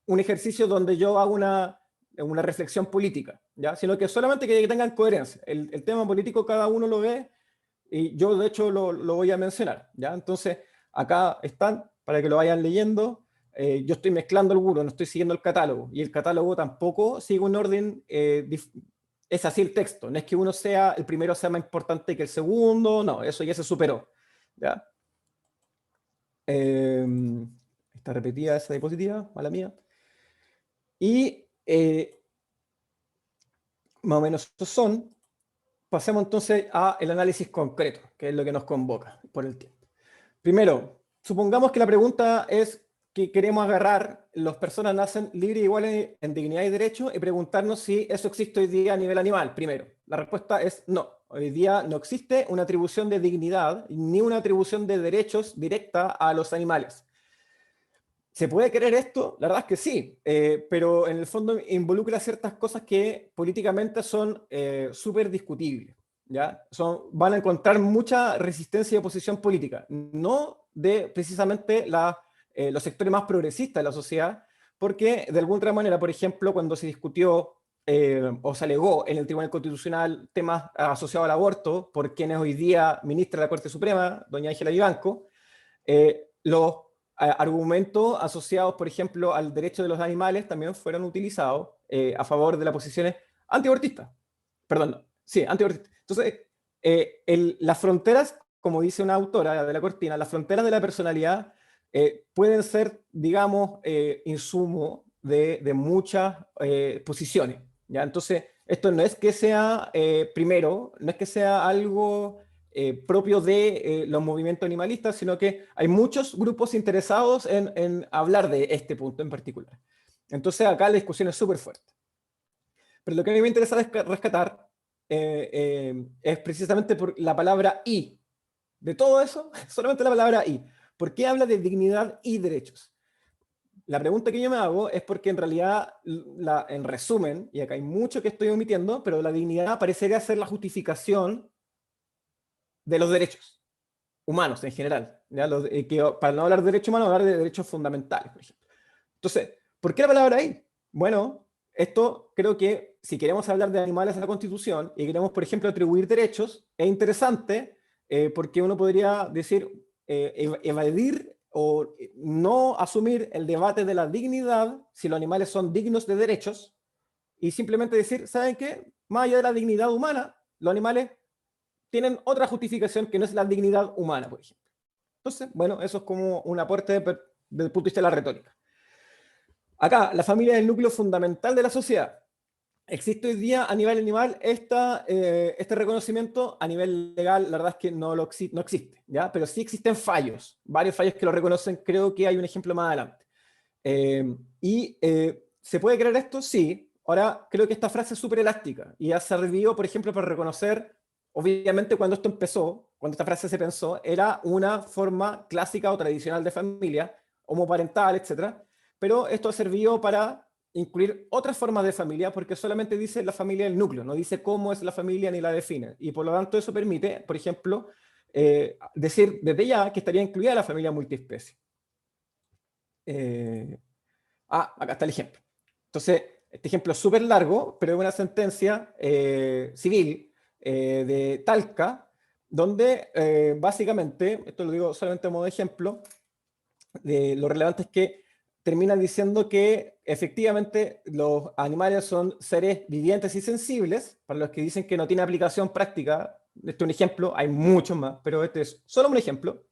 un ejercicio donde yo hago una reflexión política, ¿ya? Sino que solamente que tengan coherencia. El tema político cada uno lo ve, y yo de hecho lo voy a mencionar, ¿ya? Entonces, acá están, para que lo vayan leyendo. Yo estoy mezclando algunos, no estoy siguiendo el catálogo, y el catálogo tampoco sigue un orden, es así el texto, no es que uno sea, el primero sea más importante que el segundo, no, eso ya se superó, ¿ya? Está repetida esa diapositiva, mala mía. Y más o menos estos son. Pasemos entonces al análisis concreto, que es lo que nos convoca por el tiempo. Primero, supongamos que la pregunta es, que queremos agarrar, las personas nacen libres y iguales en dignidad y derecho, y preguntarnos si eso existe hoy día a nivel animal, primero. La respuesta es no. Hoy día no existe una atribución de dignidad ni una atribución de derechos directa a los animales. ¿Se puede querer esto? La verdad es que sí, pero en el fondo involucra ciertas cosas que políticamente son súper discutibles. ¿Ya? Van a encontrar mucha resistencia y oposición política, no de precisamente los sectores más progresistas de la sociedad, porque de alguna otra manera, por ejemplo, cuando se discutió o se alegó en el Tribunal Constitucional temas asociados al aborto por quien es hoy día ministra de la Corte Suprema, doña Ángela Vivanco, los argumentos asociados, por ejemplo, al derecho de los animales también fueron utilizados a favor de las posiciones antiabortistas. Perdón, sí, antiabortistas. Entonces, las fronteras, como dice una autora de La Cortina, las fronteras de la personalidad pueden ser, digamos, insumo de muchas posiciones, ¿ya? Entonces, esto no es que sea, primero, no es que sea algo propio de los movimientos animalistas, sino que hay muchos grupos interesados en hablar de este punto en particular. Entonces, acá la discusión es súper fuerte. Pero lo que a mí me interesa rescatar es precisamente por la palabra y. De todo eso, solamente la palabra y. ¿Por qué habla de dignidad y derechos? La pregunta que yo me hago es porque en realidad, en resumen, y acá hay mucho que estoy omitiendo, pero la dignidad parecería ser la justificación de los derechos humanos en general. ¿Ya? Para no hablar de derechos humanos, hablar de derechos fundamentales, por ejemplo. Entonces, ¿por qué la palabra ahí? Bueno, esto creo que si queremos hablar de animales en la Constitución y queremos, por ejemplo, atribuir derechos, es interesante porque uno podría decir, evadir o no asumir el debate de la dignidad, si los animales son dignos de derechos, y simplemente decir, ¿saben qué? Más allá de la dignidad humana, los animales tienen otra justificación que no es la dignidad humana, por ejemplo. Entonces, bueno, eso es como un aporte desde el punto de vista de la retórica. Acá, la familia es el núcleo fundamental de la sociedad. Existe hoy día a nivel animal este reconocimiento. A nivel legal, la verdad es que no existe, ¿ya? Pero sí existen fallos, varios fallos que lo reconocen. Creo que hay un ejemplo más adelante. ¿Se puede creer esto? Sí. Ahora, creo que esta frase es súper elástica y ha servido, por ejemplo, para reconocer, obviamente cuando esto empezó, cuando esta frase se pensó, era una forma clásica o tradicional de familia, homoparental, etcétera. Pero esto ha servido para incluir otras formas de familia, porque solamente dice la familia del núcleo, no dice cómo es la familia ni la define. Y por lo tanto eso permite, por ejemplo, decir desde ya que estaría incluida la familia multiespecie. Acá está el ejemplo. Entonces, este ejemplo es súper largo, pero es una sentencia civil de Talca, donde básicamente, esto lo digo solamente a modo de ejemplo, lo relevante es que termina diciendo que efectivamente los animales son seres vivientes y sensibles. Para los que dicen que no tiene aplicación práctica, este es un ejemplo, hay muchos más, pero este es solo un ejemplo.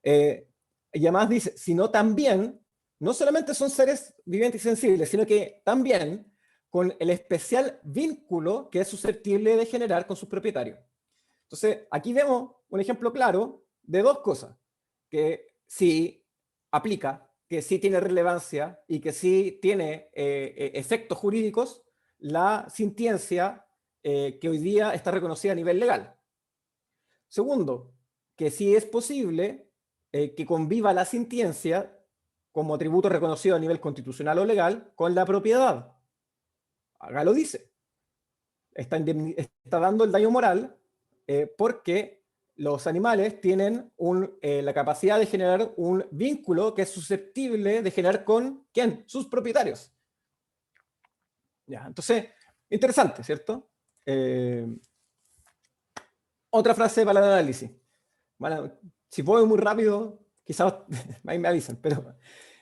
Y además dice, sino también, no solamente son seres vivientes y sensibles, sino que también con el especial vínculo que es susceptible de generar con sus propietarios. Entonces, aquí vemos un ejemplo claro de dos cosas, que sí aplica, que sí tiene relevancia y que sí tiene efectos jurídicos, la sintiencia que hoy día está reconocida a nivel legal. Segundo, que sí es posible que conviva la sintiencia como atributo reconocido a nivel constitucional o legal con la propiedad. Acá lo dice. Está dando el daño moral porque los animales tienen la capacidad de generar un vínculo que es susceptible de generar con ¿quién? Sus propietarios. Ya, entonces, interesante, ¿cierto? Otra frase para el análisis. Bueno, si voy muy rápido, quizás ahí me avisan, pero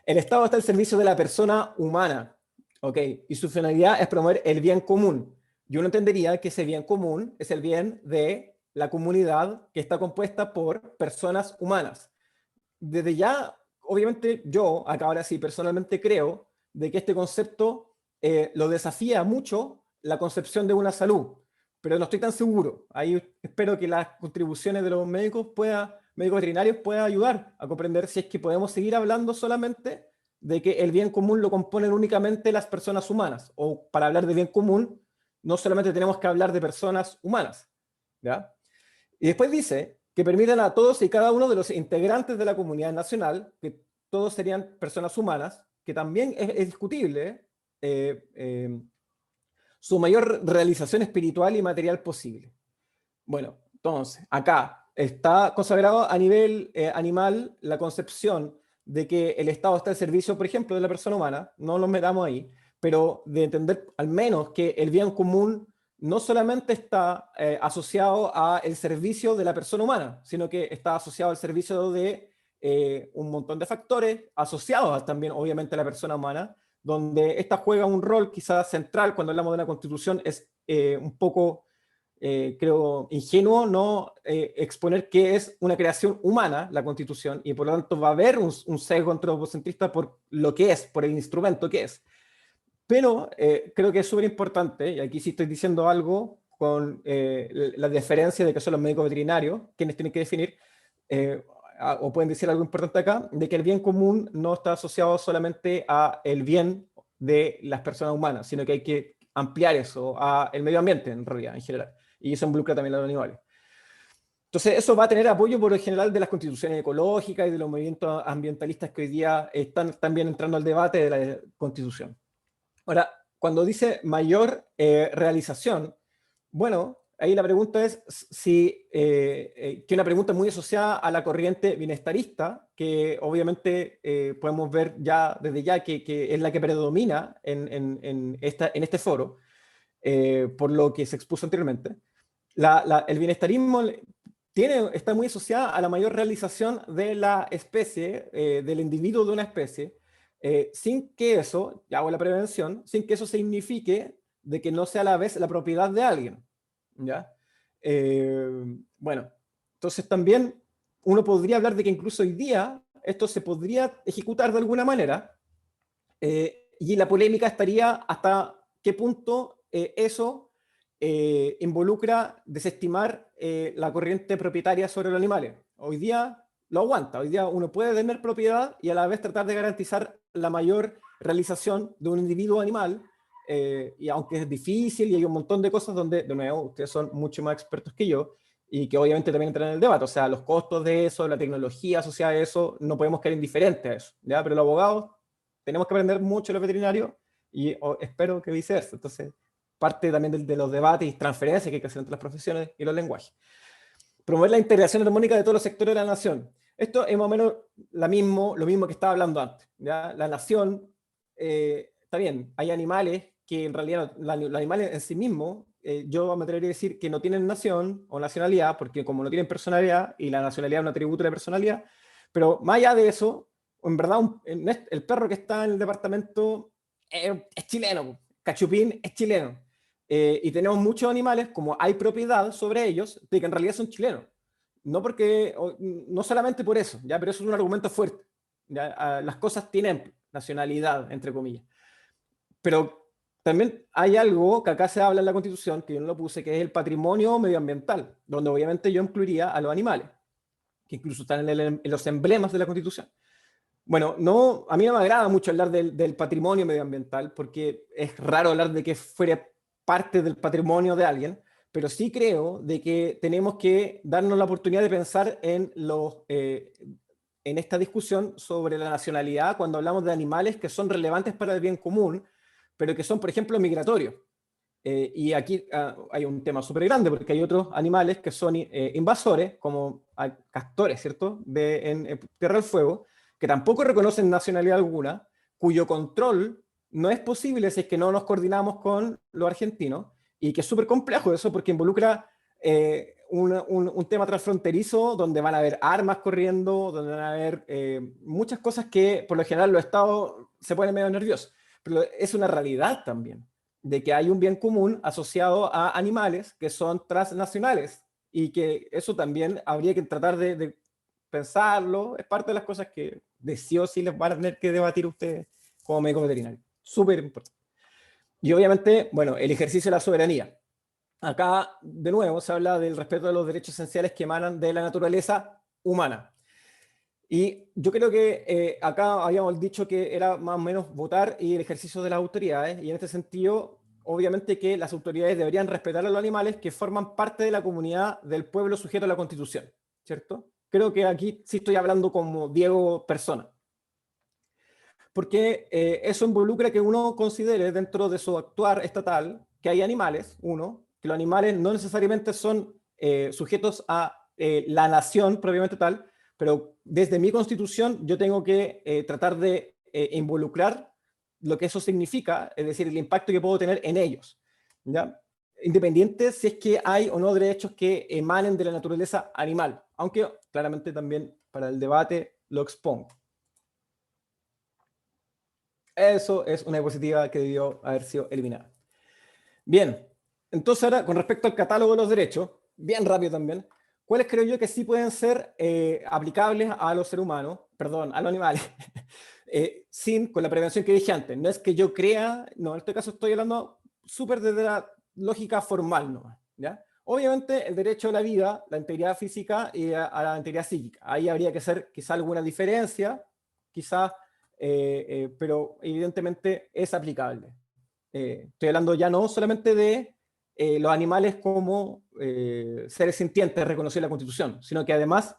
el Estado está al servicio de la persona humana, ¿ok? Y su finalidad es promover el bien común. Yo no entendería que ese bien común es el bien de la comunidad que está compuesta por personas humanas. Desde ya, obviamente yo, acá ahora sí, personalmente creo de que este concepto lo desafía mucho la concepción de una salud, pero no estoy tan seguro. Ahí espero que las contribuciones de los médicos puedan médicos veterinarios puede ayudar a comprender si es que podemos seguir hablando solamente de que el bien común lo componen únicamente las personas humanas, o para hablar de bien común, no solamente tenemos que hablar de personas humanas, ¿ya? Y después dice que permiten a todos y cada uno de los integrantes de la comunidad nacional, que todos serían personas humanas, que también es discutible, su mayor realización espiritual y material posible. Bueno, entonces, acá está consagrado a nivel animal la concepción de que el Estado está al servicio, por ejemplo, de la persona humana, no nos metamos ahí, pero de entender al menos que el bien común no solamente está asociado al servicio de la persona humana, sino que está asociado al servicio de un montón de factores asociados también, obviamente, a la persona humana, donde esta juega un rol quizás central cuando hablamos de una constitución. Es un poco, creo, ingenuo no exponer que es una creación humana la constitución, y por lo tanto va a haber un sesgo antropocentrista por lo que es, por el instrumento que es. Pero creo que es súper importante, y aquí sí estoy diciendo algo con la diferencia de que son los médicos veterinarios quienes tienen que definir, o pueden decir algo importante acá, de que el bien común no está asociado solamente a el bien de las personas humanas, sino que hay que ampliar eso a el medio ambiente, en realidad, en general. Y eso involucra también a los animales. Entonces, eso va a tener apoyo por el general de las constituciones ecológicas y de los movimientos ambientalistas que hoy día están también entrando al debate de la constitución. Ahora, cuando dice mayor realización, bueno, ahí la pregunta es si, que una pregunta muy asociada a la corriente bienestarista, que obviamente podemos ver ya desde ya que es la que predomina en este foro, por lo que se expuso anteriormente. El bienestarismo está muy asociada a la mayor realización de la especie, del individuo de una especie, sin que eso, ya hago la prevención, sin que eso signifique de que no sea a la vez la propiedad de alguien, ¿ya? Bueno, entonces también uno podría hablar de que incluso hoy día esto se podría ejecutar de alguna manera, y la polémica estaría hasta qué punto eso involucra desestimar la corriente propietaria sobre los animales. Hoy día lo aguanta, hoy día uno puede tener propiedad y a la vez tratar de garantizar la mayor realización de un individuo animal, y aunque es difícil y hay un montón de cosas donde, de nuevo, ustedes son mucho más expertos que yo, y que obviamente también entran en el debate, o sea, los costos de eso, la tecnología asociada a eso, no podemos quedar indiferentes a eso, ¿ya? Pero los abogados tenemos que aprender mucho de los veterinarios, y espero que viceversa. Entonces, parte también de los debates y transferencias que hay que hacer entre las profesiones y los lenguajes. Promover la integración armónica de todos los sectores de la nación. Esto es más o menos lo mismo que estaba hablando antes, ¿ya? La nación, está bien, hay animales que en realidad, los animales en sí mismos, yo me atrevería a decir que no tienen nación o nacionalidad, porque como no tienen personalidad, y la nacionalidad es un atributo de personalidad, pero más allá de eso, en verdad, el perro que está en el departamento es chileno, Cachupín es chileno. Y tenemos muchos animales, como hay propiedad sobre ellos, de que en realidad son chilenos. No solamente por eso, ¿ya? Pero eso es un argumento fuerte, ¿ya? Las cosas tienen nacionalidad, entre comillas. Pero también hay algo que acá se habla en la Constitución, que yo no lo puse, que es el patrimonio medioambiental, donde obviamente yo incluiría a los animales, que incluso están en los emblemas de la Constitución. Bueno, a mí no me agrada mucho hablar del patrimonio medioambiental, porque es raro hablar de que fuera parte del patrimonio de alguien, pero sí creo de que tenemos que darnos la oportunidad de pensar en esta discusión sobre la nacionalidad cuando hablamos de animales que son relevantes para el bien común, pero que son, por ejemplo, migratorios. Y aquí hay un tema súper grande, porque hay otros animales que son invasores, como castores, ¿cierto?, en Tierra del Fuego, que tampoco reconocen nacionalidad alguna, cuyo control no es posible si es que no nos coordinamos con los argentinos, y que es súper complejo eso porque involucra un tema transfronterizo donde van a haber armas corriendo, donde van a haber muchas cosas que por lo general los estados se ponen medio nerviosos. Pero es una realidad también, de que hay un bien común asociado a animales que son transnacionales, y que eso también habría que tratar de pensarlo. Es parte de las cosas que de sí o sí les van a tener que debatir ustedes como médico veterinario. Súper importante. Y obviamente, bueno, el ejercicio de la soberanía. Acá, de nuevo, se habla del respeto de los derechos esenciales que emanan de la naturaleza humana. Y yo creo que acá habíamos dicho que era más o menos votar y el ejercicio de las autoridades, y en este sentido, obviamente que las autoridades deberían respetar a los animales que forman parte de la comunidad del pueblo sujeto a la Constitución, ¿cierto? Creo que aquí sí estoy hablando como Diego persona. Porque eso involucra que uno considere dentro de su actuar estatal que hay animales, que los animales no necesariamente son sujetos a la nación propiamente tal, pero desde mi constitución yo tengo que tratar de involucrar lo que eso significa, es decir, el impacto que puedo tener en ellos, ¿ya? Independiente si es que hay o no derechos que emanen de la naturaleza animal, aunque claramente también para el debate lo expongo. Eso es una diapositiva que debió haber sido eliminada. Bien, entonces ahora con respecto al catálogo de los derechos, bien rápido también, ¿cuáles creo yo que sí pueden ser aplicables a los seres humanos, perdón, a los animales, con la prevención que dije antes? No es que yo crea, no, en este caso estoy hablando súper desde la lógica formal, ¿no? ¿Ya? Obviamente el derecho a la vida, la integridad física y a la integridad psíquica. Ahí habría que hacer quizá alguna diferencia, quizá, pero evidentemente es aplicable. Estoy hablando ya no solamente de los animales como seres sintientes reconocidos en la Constitución, sino que además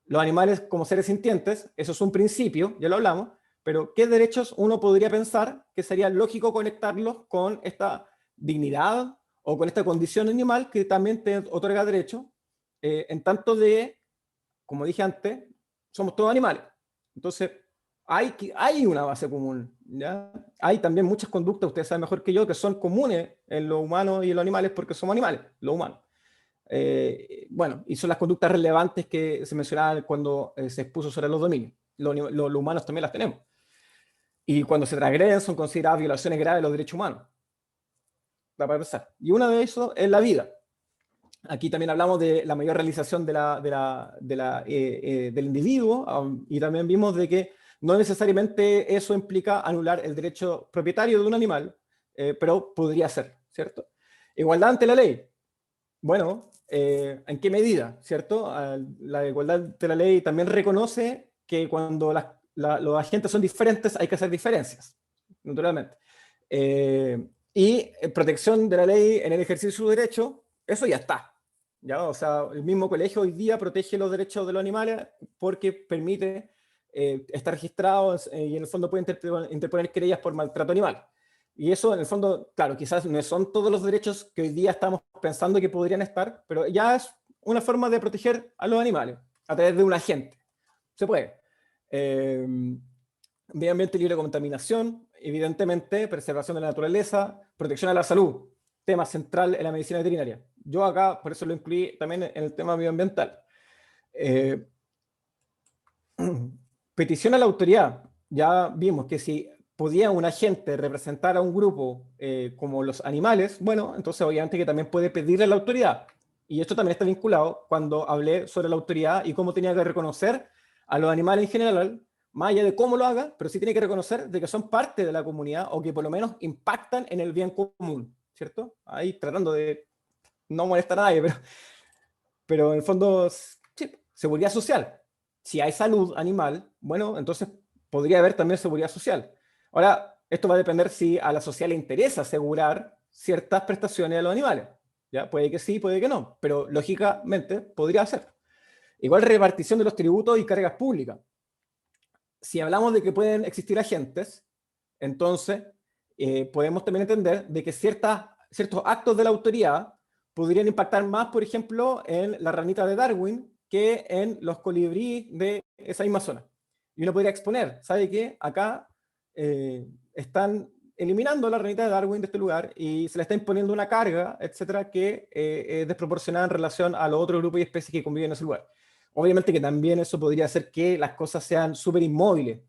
los animales como seres sintientes, eso es un principio, ya lo hablamos, pero ¿qué derechos uno podría pensar que sería lógico conectarlos con esta dignidad o con esta condición animal que también te otorga derecho, en tanto de, como dije antes, somos todos animales? Entonces, hay una base común, ¿ya? Hay también muchas conductas, ustedes saben mejor que yo, que son comunes en los humanos y en los animales porque somos animales, los humanos. Bueno, y son las conductas relevantes que se mencionaban cuando se expuso sobre los dominios. Los humanos también las tenemos. Y cuando se transgreden son consideradas violaciones graves de los derechos humanos. Da para pensar. Y una de eso es la vida. Aquí también hablamos de la mayor realización del individuo, y también vimos de que no necesariamente eso implica anular el derecho propietario de un animal, pero podría ser, ¿cierto? Igualdad ante la ley. Bueno, ¿en qué medida, cierto? La igualdad ante la ley también reconoce que cuando los agentes son diferentes hay que hacer diferencias, naturalmente. Y protección de la ley en el ejercicio de su derecho, eso ya está. ¿Ya? O sea, el mismo colegio hoy día protege los derechos de los animales porque permite estar registrado y en el fondo puede interponer querellas por maltrato animal. Y eso en el fondo, claro, quizás no son todos los derechos que hoy día estamos pensando que podrían estar, pero ya es una forma de proteger a los animales a través de un agente. Se puede. Medio ambiente libre de contaminación, evidentemente, preservación de la naturaleza, protección a la salud, tema central en la medicina veterinaria. Yo acá, por eso lo incluí también en el tema medioambiental. Petición a la autoridad. Ya vimos que si podía un agente representar a un grupo como los animales, bueno, entonces obviamente que también puede pedirle a la autoridad. Y esto también está vinculado cuando hablé sobre la autoridad y cómo tenía que reconocer a los animales en general, más allá de cómo lo haga, pero sí tiene que reconocer de que son parte de la comunidad o que por lo menos impactan en el bien común, ¿cierto? Ahí tratando de no molestar a nadie, pero en el fondo, sí, seguridad social. Si hay salud animal, bueno, entonces podría haber también seguridad social. Ahora, esto va a depender si a la sociedad le interesa asegurar ciertas prestaciones a los animales. ¿Ya? Puede que sí, puede que no, pero lógicamente podría ser. Igual repartición de los tributos y cargas públicas. Si hablamos de que pueden existir agentes, entonces podemos también entender de que ciertos actos de la autoridad podrían impactar más, por ejemplo, en la ranita de Darwin que en los colibríes de esa misma zona. Y uno podría exponer, ¿sabe qué? Acá están eliminando la ranita de Darwin de este lugar y se le está imponiendo una carga, etcétera, que es desproporcionada en relación a los otros grupos y especies que conviven en ese lugar. Obviamente que también eso podría hacer que las cosas sean súper inmóviles.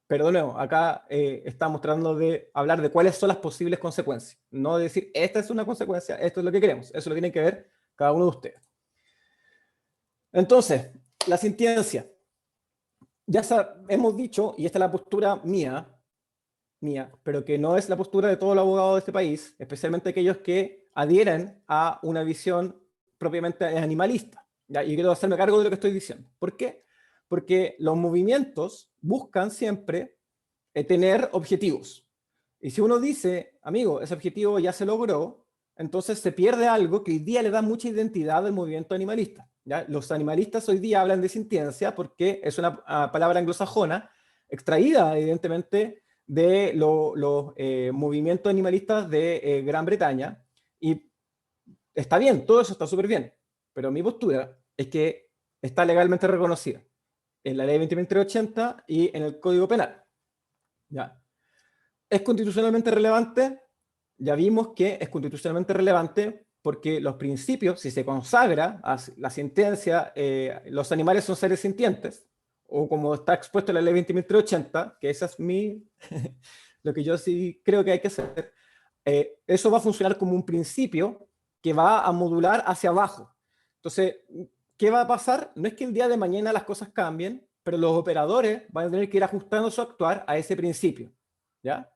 Pero de nuevo, acá estamos tratando de hablar de cuáles son las posibles consecuencias. No de decir, esta es una consecuencia, esto es lo que queremos. Eso lo tienen que ver cada uno de ustedes. Entonces, la sintiencia. Ya hemos dicho, y esta es la postura mía, pero que no es la postura de todos los abogados de este país, especialmente aquellos que adhieren a una visión propiamente animalista. ¿ya? Y quiero hacerme cargo de lo que estoy diciendo. ¿Por qué? Porque los movimientos buscan siempre tener objetivos. Y si uno dice, amigo, ese objetivo ya se logró, entonces se pierde algo que hoy día le da mucha identidad al movimiento animalista, ¿ya? Los animalistas hoy día hablan de sintiencia porque es una palabra anglosajona, extraída evidentemente de los movimientos animalistas de Gran Bretaña, y está bien, todo eso está súper bien, pero mi postura es que está legalmente reconocida en la ley 20.380 y en el Código Penal. ¿Ya? ¿Es constitucionalmente relevante? Ya vimos que es constitucionalmente relevante porque los principios, si se consagra a la sentencia, los animales son seres sintientes, o como está expuesto en la ley 20.380, que esa es lo que yo sí creo que hay que hacer, eso va a funcionar como un principio que va a modular hacia abajo. Entonces, ¿qué va a pasar? No es que el día de mañana las cosas cambien, pero los operadores van a tener que ir ajustando su actuar a ese principio, ¿ya?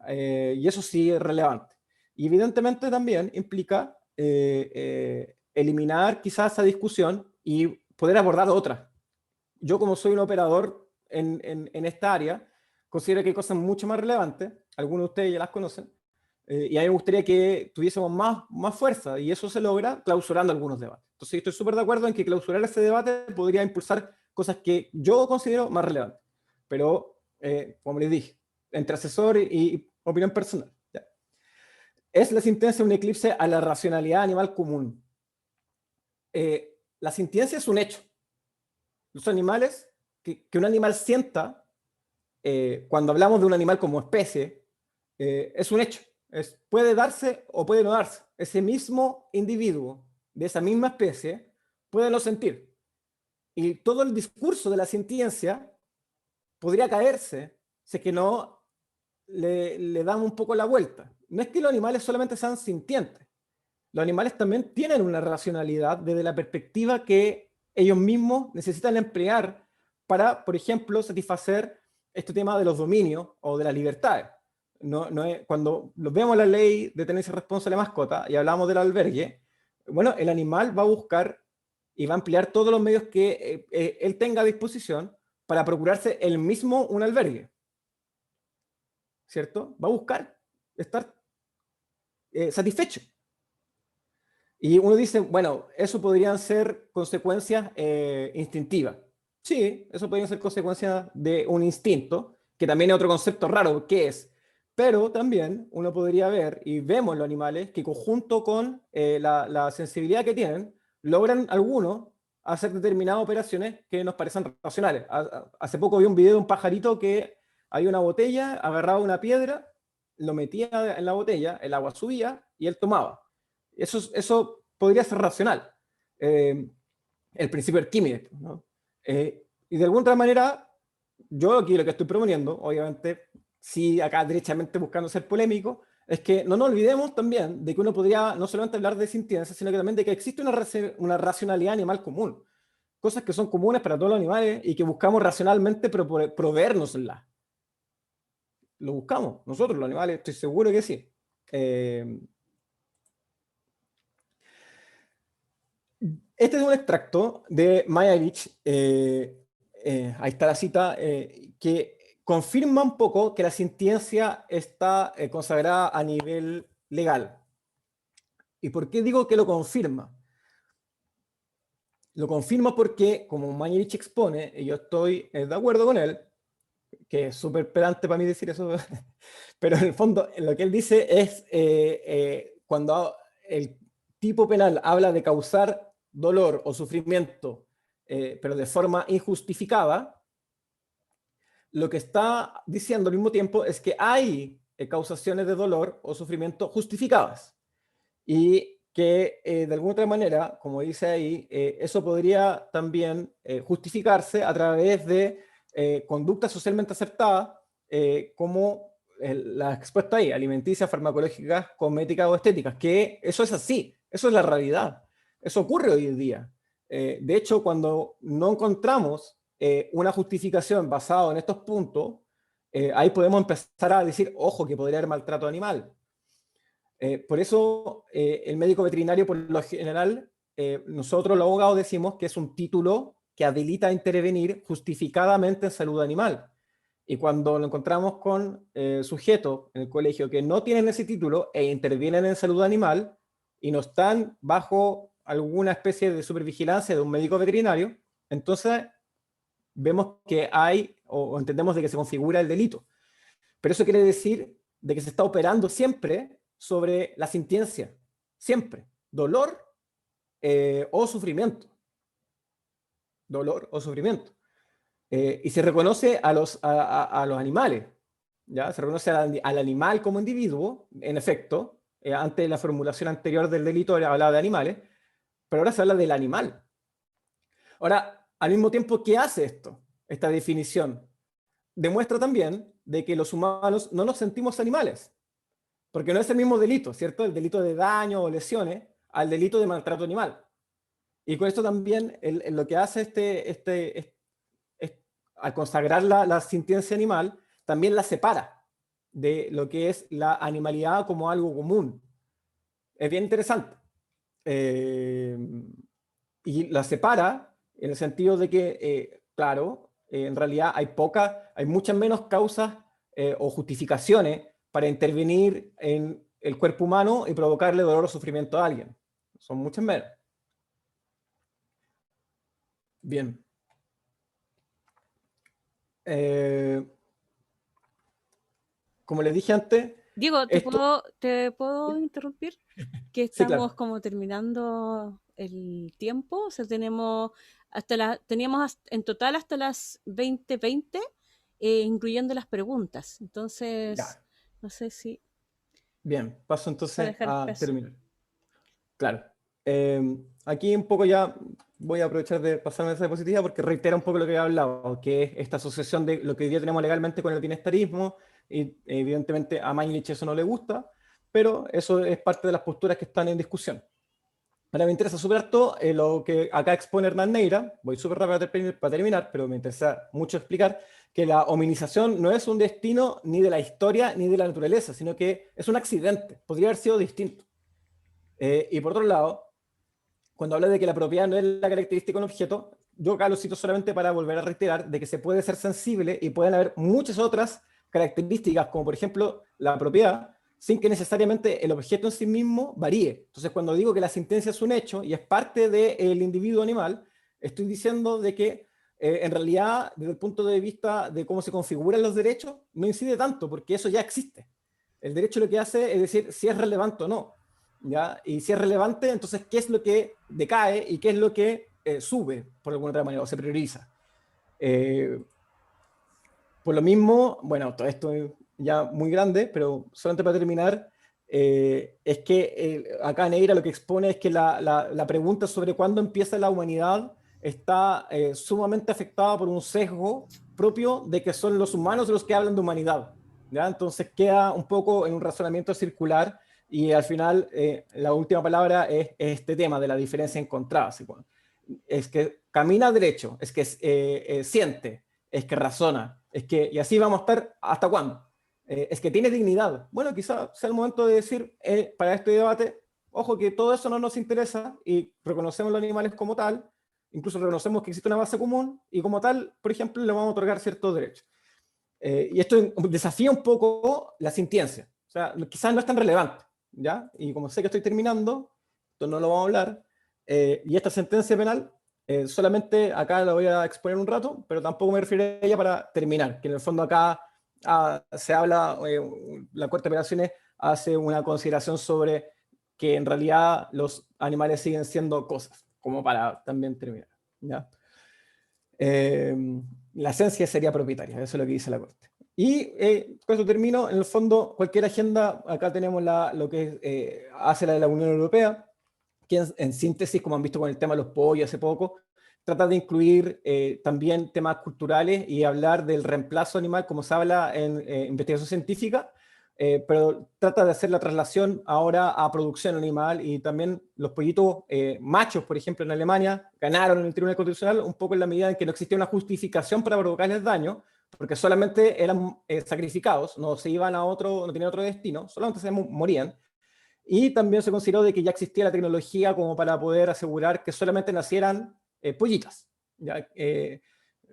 Y eso sí es relevante. Y evidentemente también implica eliminar quizás esa discusión y poder abordar otra. Yo, como soy un operador en esta área, considero que hay cosas mucho más relevantes, algunos de ustedes ya las conocen, y a mí me gustaría que tuviésemos más fuerza, y eso se logra clausurando algunos debates. Entonces, estoy súper de acuerdo en que clausurar ese debate podría impulsar cosas que yo considero más relevantes. Pero, como les dije, entre asesor y opinión personal. ¿Ya? ¿Es la sintiencia un eclipse a la racionalidad animal común? La sintiencia es un hecho. Los animales, que un animal sienta, cuando hablamos de un animal como especie, es un hecho. Puede darse o puede no darse. Ese mismo individuo de esa misma especie puede no sentir. Y todo el discurso de la sintiencia podría caerse si es que no le damos un poco la vuelta. No es que los animales solamente sean sintientes. Los animales también tienen una racionalidad desde la perspectiva que ellos mismos necesitan emplear para, por ejemplo, satisfacer este tema de los dominios o de las libertades. Cuando vemos la ley de tenencia responsable de mascota y hablamos del albergue, bueno, el animal va a buscar y va a emplear todos los medios que él tenga a disposición para procurarse él mismo un albergue, ¿cierto? Va a buscar estar satisfecho. Y uno dice, bueno, eso podrían ser consecuencias instintivas. Sí, eso podrían ser consecuencias de un instinto, que también es otro concepto raro, ¿qué es? Pero también uno podría ver, y vemos los animales, que conjunto con la sensibilidad que tienen, logran algunos hacer determinadas operaciones que nos parecen racionales. Hace poco vi un video de un pajarito que había una botella, agarraba una piedra, lo metía en la botella, el agua subía y él tomaba. Eso podría ser racional. El principio de Arquímedes, ¿no? Y de alguna otra manera, yo aquí lo que estoy proponiendo, obviamente, sí, acá derechamente buscando ser polémico, es que no nos olvidemos también de que uno podría no solamente hablar de sintiencia, sino que también de que existe una racionalidad animal común. Cosas que son comunes para todos los animales y que buscamos racionalmente proveérnoslas. Lo buscamos, nosotros los animales, estoy seguro que sí. Este es un extracto de Mayavich, ahí está la cita, que confirma un poco que la sintiencia está consagrada a nivel legal. ¿Y por qué digo que lo confirma? Lo confirma porque, como Mayavich expone, y yo estoy de acuerdo con él, que es súper pedante para mí decir eso, pero en el fondo lo que él dice es, cuando el tipo penal habla de causar dolor o sufrimiento, pero de forma injustificada, lo que está diciendo al mismo tiempo es que hay causaciones de dolor o sufrimiento justificadas. Y que de alguna otra manera, como dice ahí, eso podría también justificarse a través de conductas socialmente aceptadas, como la expuesta ahí, alimenticias, farmacológicas, cosméticas o estéticas, que eso es así, eso es la realidad, eso ocurre hoy en día. De hecho, cuando no encontramos una justificación basada en estos puntos, ahí podemos empezar a decir, ojo, que podría haber maltrato animal. Por eso el médico veterinario, por lo general, nosotros los abogados decimos que es un título que habilita a intervenir justificadamente en salud animal. Y cuando lo encontramos con sujetos en el colegio que no tienen ese título e intervienen en salud animal y no están bajo alguna especie de supervigilancia de un médico veterinario, entonces vemos que hay, o entendemos de que se configura el delito. Pero eso quiere decir de que se está operando siempre sobre la sintiencia, siempre, dolor o sufrimiento. Dolor o sufrimiento. Y se reconoce a los animales, ¿ya? Se reconoce al animal como individuo, en efecto, antes de la formulación anterior del delito hablaba de animales, pero ahora se habla del animal. Ahora, al mismo tiempo, ¿qué hace esto? Esta definición demuestra también de que los humanos no nos sentimos animales, porque no es el mismo delito, ¿cierto? El delito de daño o lesiones al delito de maltrato animal. Y con esto también lo que hace al consagrar la sintiencia animal, también la separa de lo que es la animalidad como algo común. Es bien interesante. Y la separa en el sentido de que, claro, en realidad hay muchas menos causas o justificaciones para intervenir en el cuerpo humano y provocarle dolor o sufrimiento a alguien. Son muchas menos. Bien. Como les dije antes... Diego, ¿te puedo interrumpir? Que Sí, estamos claro. como terminando el tiempo, o sea, teníamos en total hasta las 20:20, incluyendo las preguntas. Entonces, Ya. no sé si... Bien, paso para entonces dejar a espacio. terminar. Claro. Aquí un poco ya voy a aprovechar de pasarme esa diapositiva porque reitera un poco lo que he hablado, que es esta asociación de lo que hoy día tenemos legalmente con el bienestarismo, y evidentemente a Mañalich eso no le gusta, pero eso es parte de las posturas que están en discusión. Ahora me interesa súper harto lo que acá expone Hernán Neira, voy súper rápido para terminar, pero me interesa mucho explicar que la hominización no es un destino ni de la historia ni de la naturaleza, sino que es un accidente, podría haber sido distinto. Y por otro lado, cuando habla de que la propiedad no es la característica de un objeto, yo acá lo cito solamente para volver a reiterar de que se puede ser sensible y pueden haber muchas otras características, como por ejemplo la propiedad, sin que necesariamente el objeto en sí mismo varíe. Entonces, cuando digo que la sentencia es un hecho y es parte del individuo animal, estoy diciendo de que en realidad, desde el punto de vista de cómo se configuran los derechos, no incide tanto, porque eso ya existe. El derecho lo que hace es decir si es relevante o no. ¿Ya? Y si es relevante, entonces, ¿qué es lo que decae y qué es lo que sube, por alguna otra manera, o se prioriza? Por lo mismo, bueno, todo esto es ya muy grande, pero solamente para terminar, es que acá Neira lo que expone es que la pregunta sobre cuándo empieza la humanidad está sumamente afectada por un sesgo propio de que son los humanos los que hablan de humanidad, ¿ya? Entonces queda un poco en un razonamiento circular. Y al final, la última palabra es este tema de la diferencia encontrada. ¿Sí? Bueno, es que camina derecho, es que siente, es que razona, y así vamos a estar hasta cuándo. Es que tiene dignidad. Bueno, quizá sea el momento de decir, para este debate, ojo que todo eso no nos interesa y reconocemos los animales como tal, incluso reconocemos que existe una base común y como tal, por ejemplo, le vamos a otorgar ciertos derechos. Y esto desafía un poco la sintiencia. O sea, quizás no es tan relevante. ¿Ya? Y como sé que estoy terminando, esto no lo vamos a hablar, y esta sentencia penal, solamente acá la voy a exponer un rato, pero tampoco me refiero a ella para terminar, que en el fondo acá se habla, la Corte de Apelaciones hace una consideración sobre que en realidad los animales siguen siendo cosas, como para también terminar. ¿Ya? La esencia sería propietaria, eso es lo que dice la Corte. Y con esto termino. En el fondo, cualquier agenda, acá tenemos lo que hace la de la Unión Europea, que en síntesis, como han visto con el tema de los pollos hace poco, trata de incluir también temas culturales y hablar del reemplazo animal, como se habla en investigación científica, pero trata de hacer la traslación ahora a producción animal, y también los pollitos machos, por ejemplo, en Alemania, ganaron en el Tribunal Constitucional un poco en la medida en que no existía una justificación para provocarles daño, porque solamente eran sacrificados, no se iban a otro, no tenían otro destino, solamente se morían. Y también se consideró de que ya existía la tecnología como para poder asegurar que solamente nacieran pollitas. ¿Ya?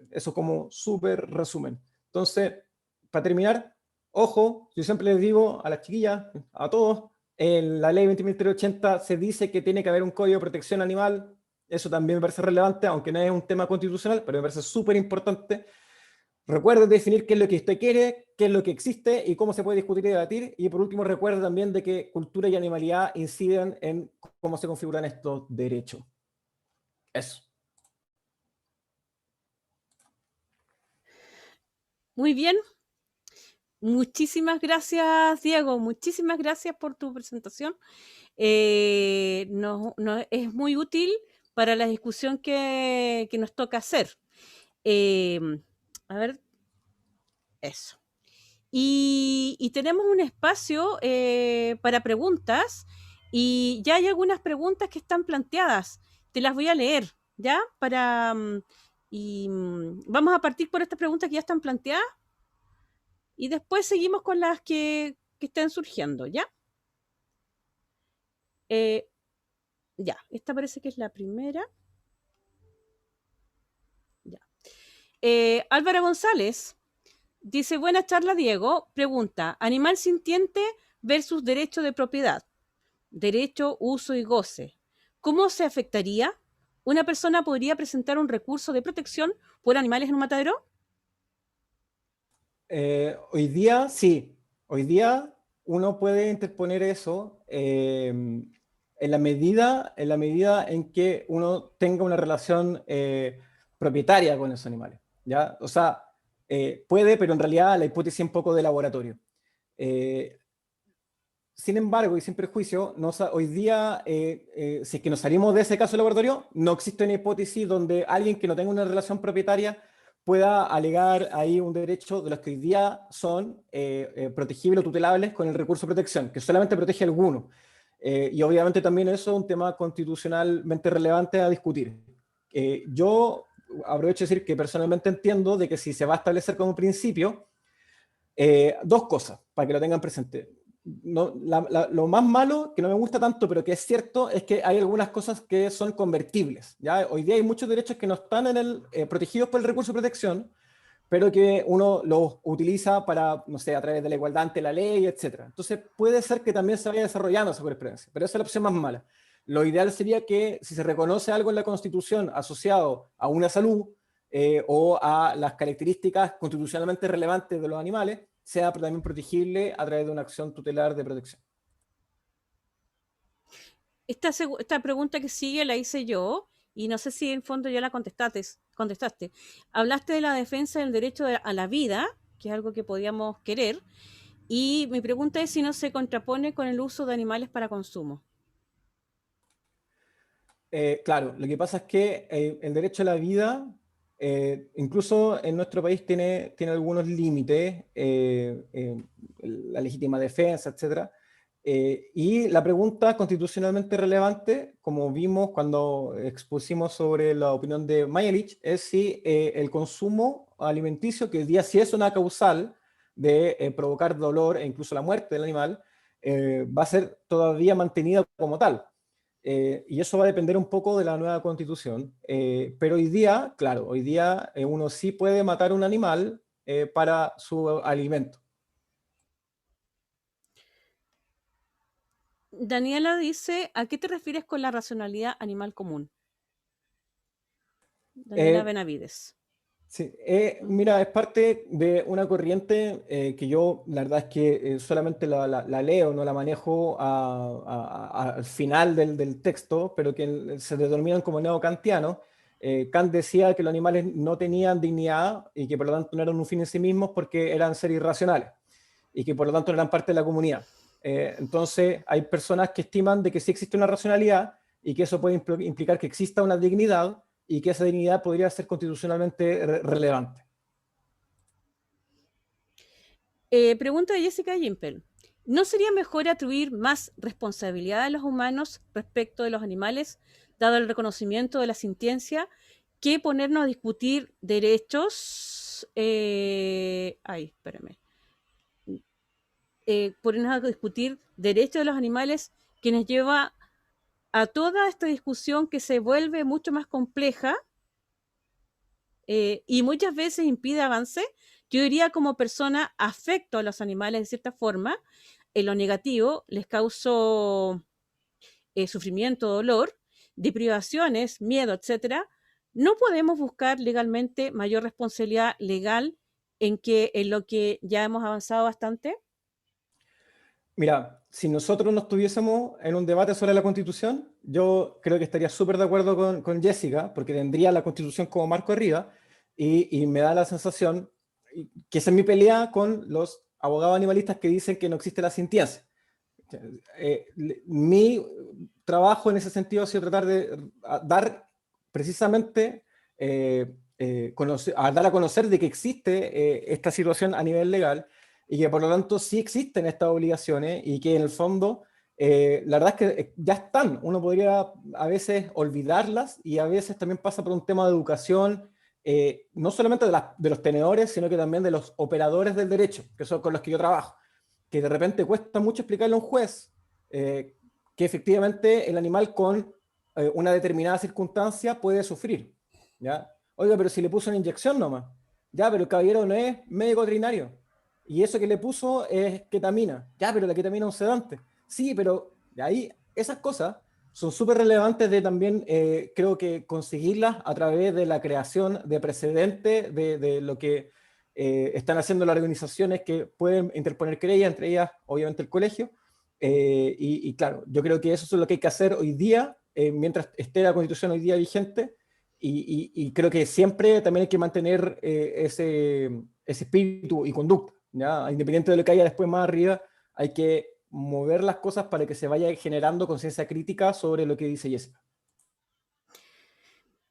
Eso como súper resumen. Entonces, para terminar, ojo, yo siempre les digo a las chiquillas, a todos, en la ley 20.380 se dice que tiene que haber un código de protección animal. Eso también me parece relevante, aunque no es un tema constitucional, pero me parece súper importante. Recuerde definir qué es lo que usted quiere, qué es lo que existe y cómo se puede discutir y debatir. Y por último, recuerde también de que cultura y animalidad inciden en cómo se configuran estos derechos. Eso. Muy bien. Muchísimas gracias, Diego. Muchísimas gracias por tu presentación. Es muy útil para la discusión que nos toca hacer. A ver, eso. Y tenemos un espacio para preguntas y ya hay algunas preguntas que están planteadas. Te las voy a leer, ¿ya? Vamos a partir por estas preguntas que ya están planteadas y después seguimos con las que estén surgiendo, ¿ya? Ya, esta parece que es la primera. Ya. Álvaro González dice, buena charla, Diego. Pregunta, animal sintiente versus derecho de propiedad. Derecho, uso y goce. ¿Cómo se afectaría? ¿Una persona podría presentar un recurso de protección por animales en un matadero? Hoy día, sí. Hoy día uno puede interponer eso en la medida en que uno tenga una relación propietaria con esos animales. ¿Ya? O sea, puede, pero en realidad la hipótesis es un poco de laboratorio. Sin embargo, y sin perjuicio, hoy día, si es que nos salimos de ese caso de laboratorio, no existe una hipótesis donde alguien que no tenga una relación propietaria pueda alegar ahí un derecho de los que hoy día son protegibles o tutelables con el recurso de protección, que solamente protege a algunos. Y obviamente también eso es un tema constitucionalmente relevante a discutir. Yo aprovecho de decir que personalmente entiendo de que si se va a establecer como principio, dos cosas, para que lo tengan presente. No, lo más malo, que no me gusta tanto, pero que es cierto, es que hay algunas cosas que son convertibles. ¿Ya? Hoy día hay muchos derechos que no están protegidos por el recurso de protección, pero que uno los utiliza para, no sé, a través de la igualdad ante la ley, etc. Entonces puede ser que también se vaya desarrollando esa jurisprudencia, pero esa es la opción más mala. Lo ideal sería que si se reconoce algo en la Constitución asociado a una salud o a las características constitucionalmente relevantes de los animales, sea también protegible a través de una acción tutelar de protección. Esta pregunta que sigue la hice yo y no sé si en fondo ya la contestaste. Hablaste de la defensa del derecho a la vida, que es algo que podíamos querer, y mi pregunta es si no se contrapone con el uso de animales para consumo. Claro, lo que pasa es que el derecho a la vida, incluso en nuestro país, tiene algunos límites, la legítima defensa, etc. Y la pregunta constitucionalmente relevante, como vimos cuando expusimos sobre la opinión de Mayelich, es si el consumo alimenticio, que hoy día sí es una causal de provocar dolor e incluso la muerte del animal, va a ser todavía mantenida como tal. Y eso va a depender un poco de la nueva constitución. Pero hoy día, claro, hoy día uno sí puede matar un animal para su alimento. Daniela dice, ¿a qué te refieres con la racionalidad animal común? Daniela Benavides. Sí, mira, es parte de una corriente que yo, la verdad es que solamente la leo, no la manejo al final del texto, pero que se denominan como neocantianos. Kant decía que los animales no tenían dignidad y que por lo tanto no eran un fin en sí mismos porque eran seres irracionales y que por lo tanto no eran parte de la comunidad. Entonces hay personas que estiman de que sí existe una racionalidad y que eso puede implicar que exista una dignidad y que esa dignidad podría ser constitucionalmente relevante. Pregunta de Jessica Gimpel. ¿No sería mejor atribuir más responsabilidad a los humanos respecto de los animales, dado el reconocimiento de la sintiencia, que ponernos a discutir derechos? Ponernos a discutir derechos de los animales quienes lleva a toda esta discusión que se vuelve mucho más compleja y muchas veces impide avance. Yo diría, como persona, afecto a los animales de cierta forma, en lo negativo les causo sufrimiento, dolor, deprivaciones, miedo, etcétera. No podemos buscar legalmente mayor responsabilidad legal en lo que ya hemos avanzado bastante. Mira, si nosotros no estuviésemos en un debate sobre la Constitución, yo creo que estaría súper de acuerdo con Jessica, porque tendría la Constitución como marco arriba, y me da la sensación que esa es mi pelea con los abogados animalistas que dicen que no existe la sintiencia. Mi trabajo en ese sentido ha sido tratar de dar precisamente, dar a conocer de que existe esta situación a nivel legal, y que por lo tanto sí existen estas obligaciones y que en el fondo la verdad es que ya están. Uno podría a veces olvidarlas, y a veces también pasa por un tema de educación, no solamente de los tenedores, sino que también de los operadores del derecho, que son con los que yo trabajo, que de repente cuesta mucho explicarle a un juez que efectivamente el animal con una determinada circunstancia puede sufrir, ¿ya? Oiga, pero si le puso una inyección nomás, ya, pero el caballero no es médico veterinario, y eso que le puso es ketamina, ya, pero la ketamina es un sedante, sí, pero de ahí esas cosas son súper relevantes de también, creo que conseguirlas a través de la creación de precedentes de lo que están haciendo las organizaciones que pueden interponer querella, entre ellas obviamente el colegio, y claro, yo creo que eso es lo que hay que hacer hoy día, mientras esté la Constitución hoy día vigente, y creo que siempre también hay que mantener ese espíritu y conducta, ¿ya? Independiente de lo que haya después más arriba, hay que mover las cosas para que se vaya generando conciencia crítica sobre lo que dice Jessica.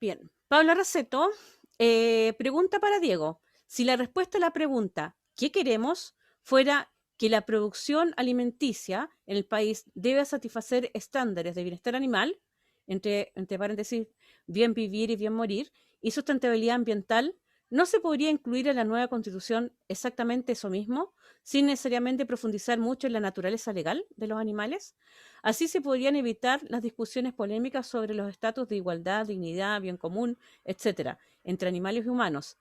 Bien, Paula Raceto pregunta para Diego: si la respuesta a la pregunta ¿qué queremos? Fuera que la producción alimenticia en el país debe satisfacer estándares de bienestar animal, entre paréntesis, bien vivir y bien morir, y sustentabilidad ambiental, ¿no se podría incluir en la nueva Constitución exactamente eso mismo, sin necesariamente profundizar mucho en la naturaleza legal de los animales? Así se podrían evitar las discusiones polémicas sobre los estatus de igualdad, dignidad, bien común, etcétera, entre animales y humanos.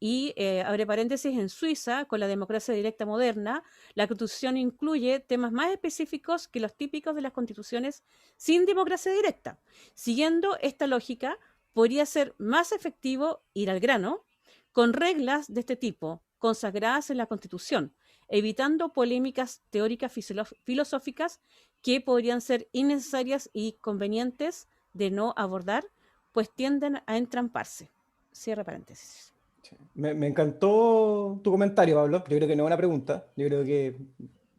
Y, abre paréntesis, en Suiza, con la democracia directa moderna, la Constitución incluye temas más específicos que los típicos de las constituciones sin democracia directa. Siguiendo esta lógica, podría ser más efectivo ir al grano con reglas de este tipo, consagradas en la Constitución, evitando polémicas teóricas filosóficas que podrían ser innecesarias y convenientes de no abordar, pues tienden a entramparse. Cierra paréntesis. Me encantó tu comentario, Pablo. Yo creo que no es una pregunta, yo creo que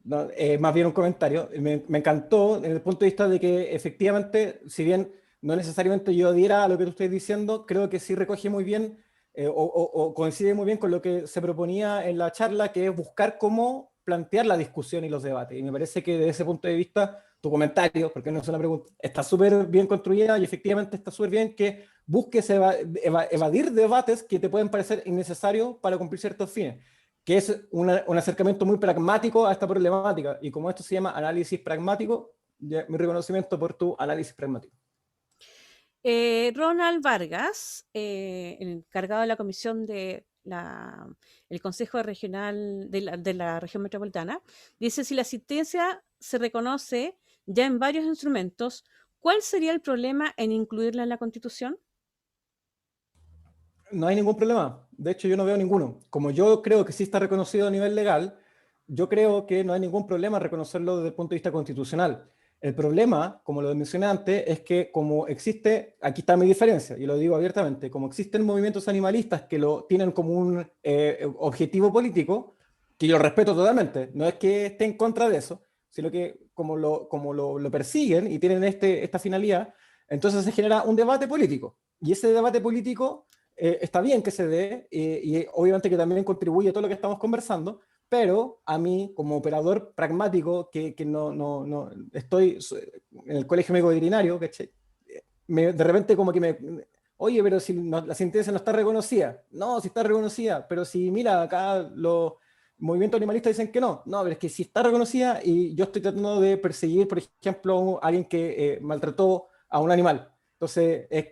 no, es más bien un comentario. Me encantó desde el punto de vista de que efectivamente, si bien no necesariamente yo adhiera a lo que tú estás diciendo, creo que sí recoge muy bien o coincide muy bien con lo que se proponía en la charla, que es buscar cómo plantear la discusión y los debates. Y me parece que desde ese punto de vista, tu comentario, porque no es una pregunta, está súper bien construida, y efectivamente está súper bien que busques evadir debates que te pueden parecer innecesarios para cumplir ciertos fines, que es un acercamiento muy pragmático a esta problemática. Y como esto se llama análisis pragmático, mi reconocimiento por tu análisis pragmático. Ronald Vargas, encargado de la comisión de el Consejo Regional de la Región Metropolitana, dice: si la asistencia se reconoce ya en varios instrumentos, ¿cuál sería el problema en incluirla en la Constitución? No hay ningún problema. De hecho, yo no veo ninguno. Como yo creo que sí está reconocido a nivel legal, yo creo que no hay ningún problema en reconocerlo desde el punto de vista constitucional. El problema, como lo mencioné antes, es que como existe, aquí está mi diferencia, y lo digo abiertamente, como existen movimientos animalistas que lo tienen como un objetivo político, que yo respeto totalmente, no es que esté en contra de eso, sino que como lo persiguen y tienen esta finalidad, entonces se genera un debate político. Y ese debate político está bien que se dé, y obviamente que también contribuye a todo lo que estamos conversando, pero a mí, como operador pragmático, que no estoy en el colegio médico veterinario, de repente como que oye, pero si la sentencia no está reconocida. No, si está reconocida, pero si mira, acá movimientos animalistas dicen que no, pero es que si está reconocida y yo estoy tratando de perseguir, por ejemplo, a alguien que maltrató a un animal. Entonces, es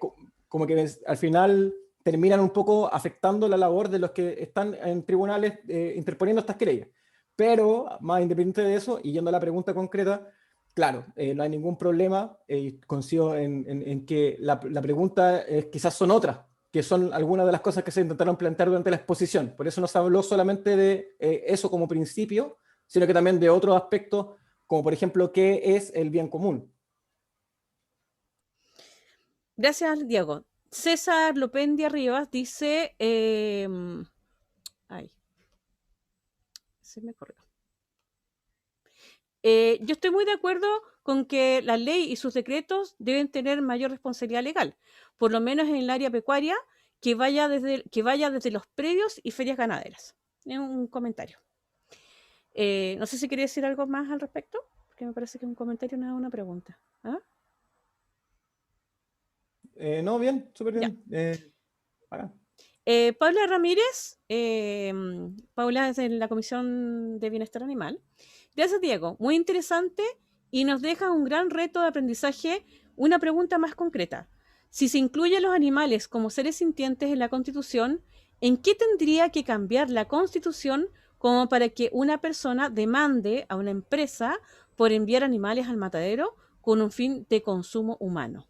como que al final terminan un poco afectando la labor de los que están en tribunales interponiendo estas querellas. Pero, más independiente de eso, y yendo a la pregunta concreta, claro, no hay ningún problema, coincido en que la pregunta quizás son otras, que son algunas de las cosas que se intentaron plantear durante la exposición. Por eso no se habló solamente de eso como principio, sino que también de otros aspectos, como por ejemplo, ¿qué es el bien común? Gracias, Diego. César Lopendia Rivas dice, ay, se me corrió. Yo estoy muy de acuerdo con que la ley y sus decretos deben tener mayor responsabilidad legal, por lo menos en el área pecuaria, que vaya desde los predios y ferias ganaderas. Es un comentario. No sé si quería decir algo más al respecto, porque me parece que un comentario no es una pregunta. ¿Ah? No, bien, súper bien. Paula Ramírez, Paula es de la Comisión de Bienestar Animal. Gracias, Diego. Muy interesante y nos deja un gran reto de aprendizaje. Una pregunta más concreta. Si se incluyen los animales como seres sintientes en la Constitución, ¿en qué tendría que cambiar la Constitución como para que una persona demande a una empresa por enviar animales al matadero con un fin de consumo humano?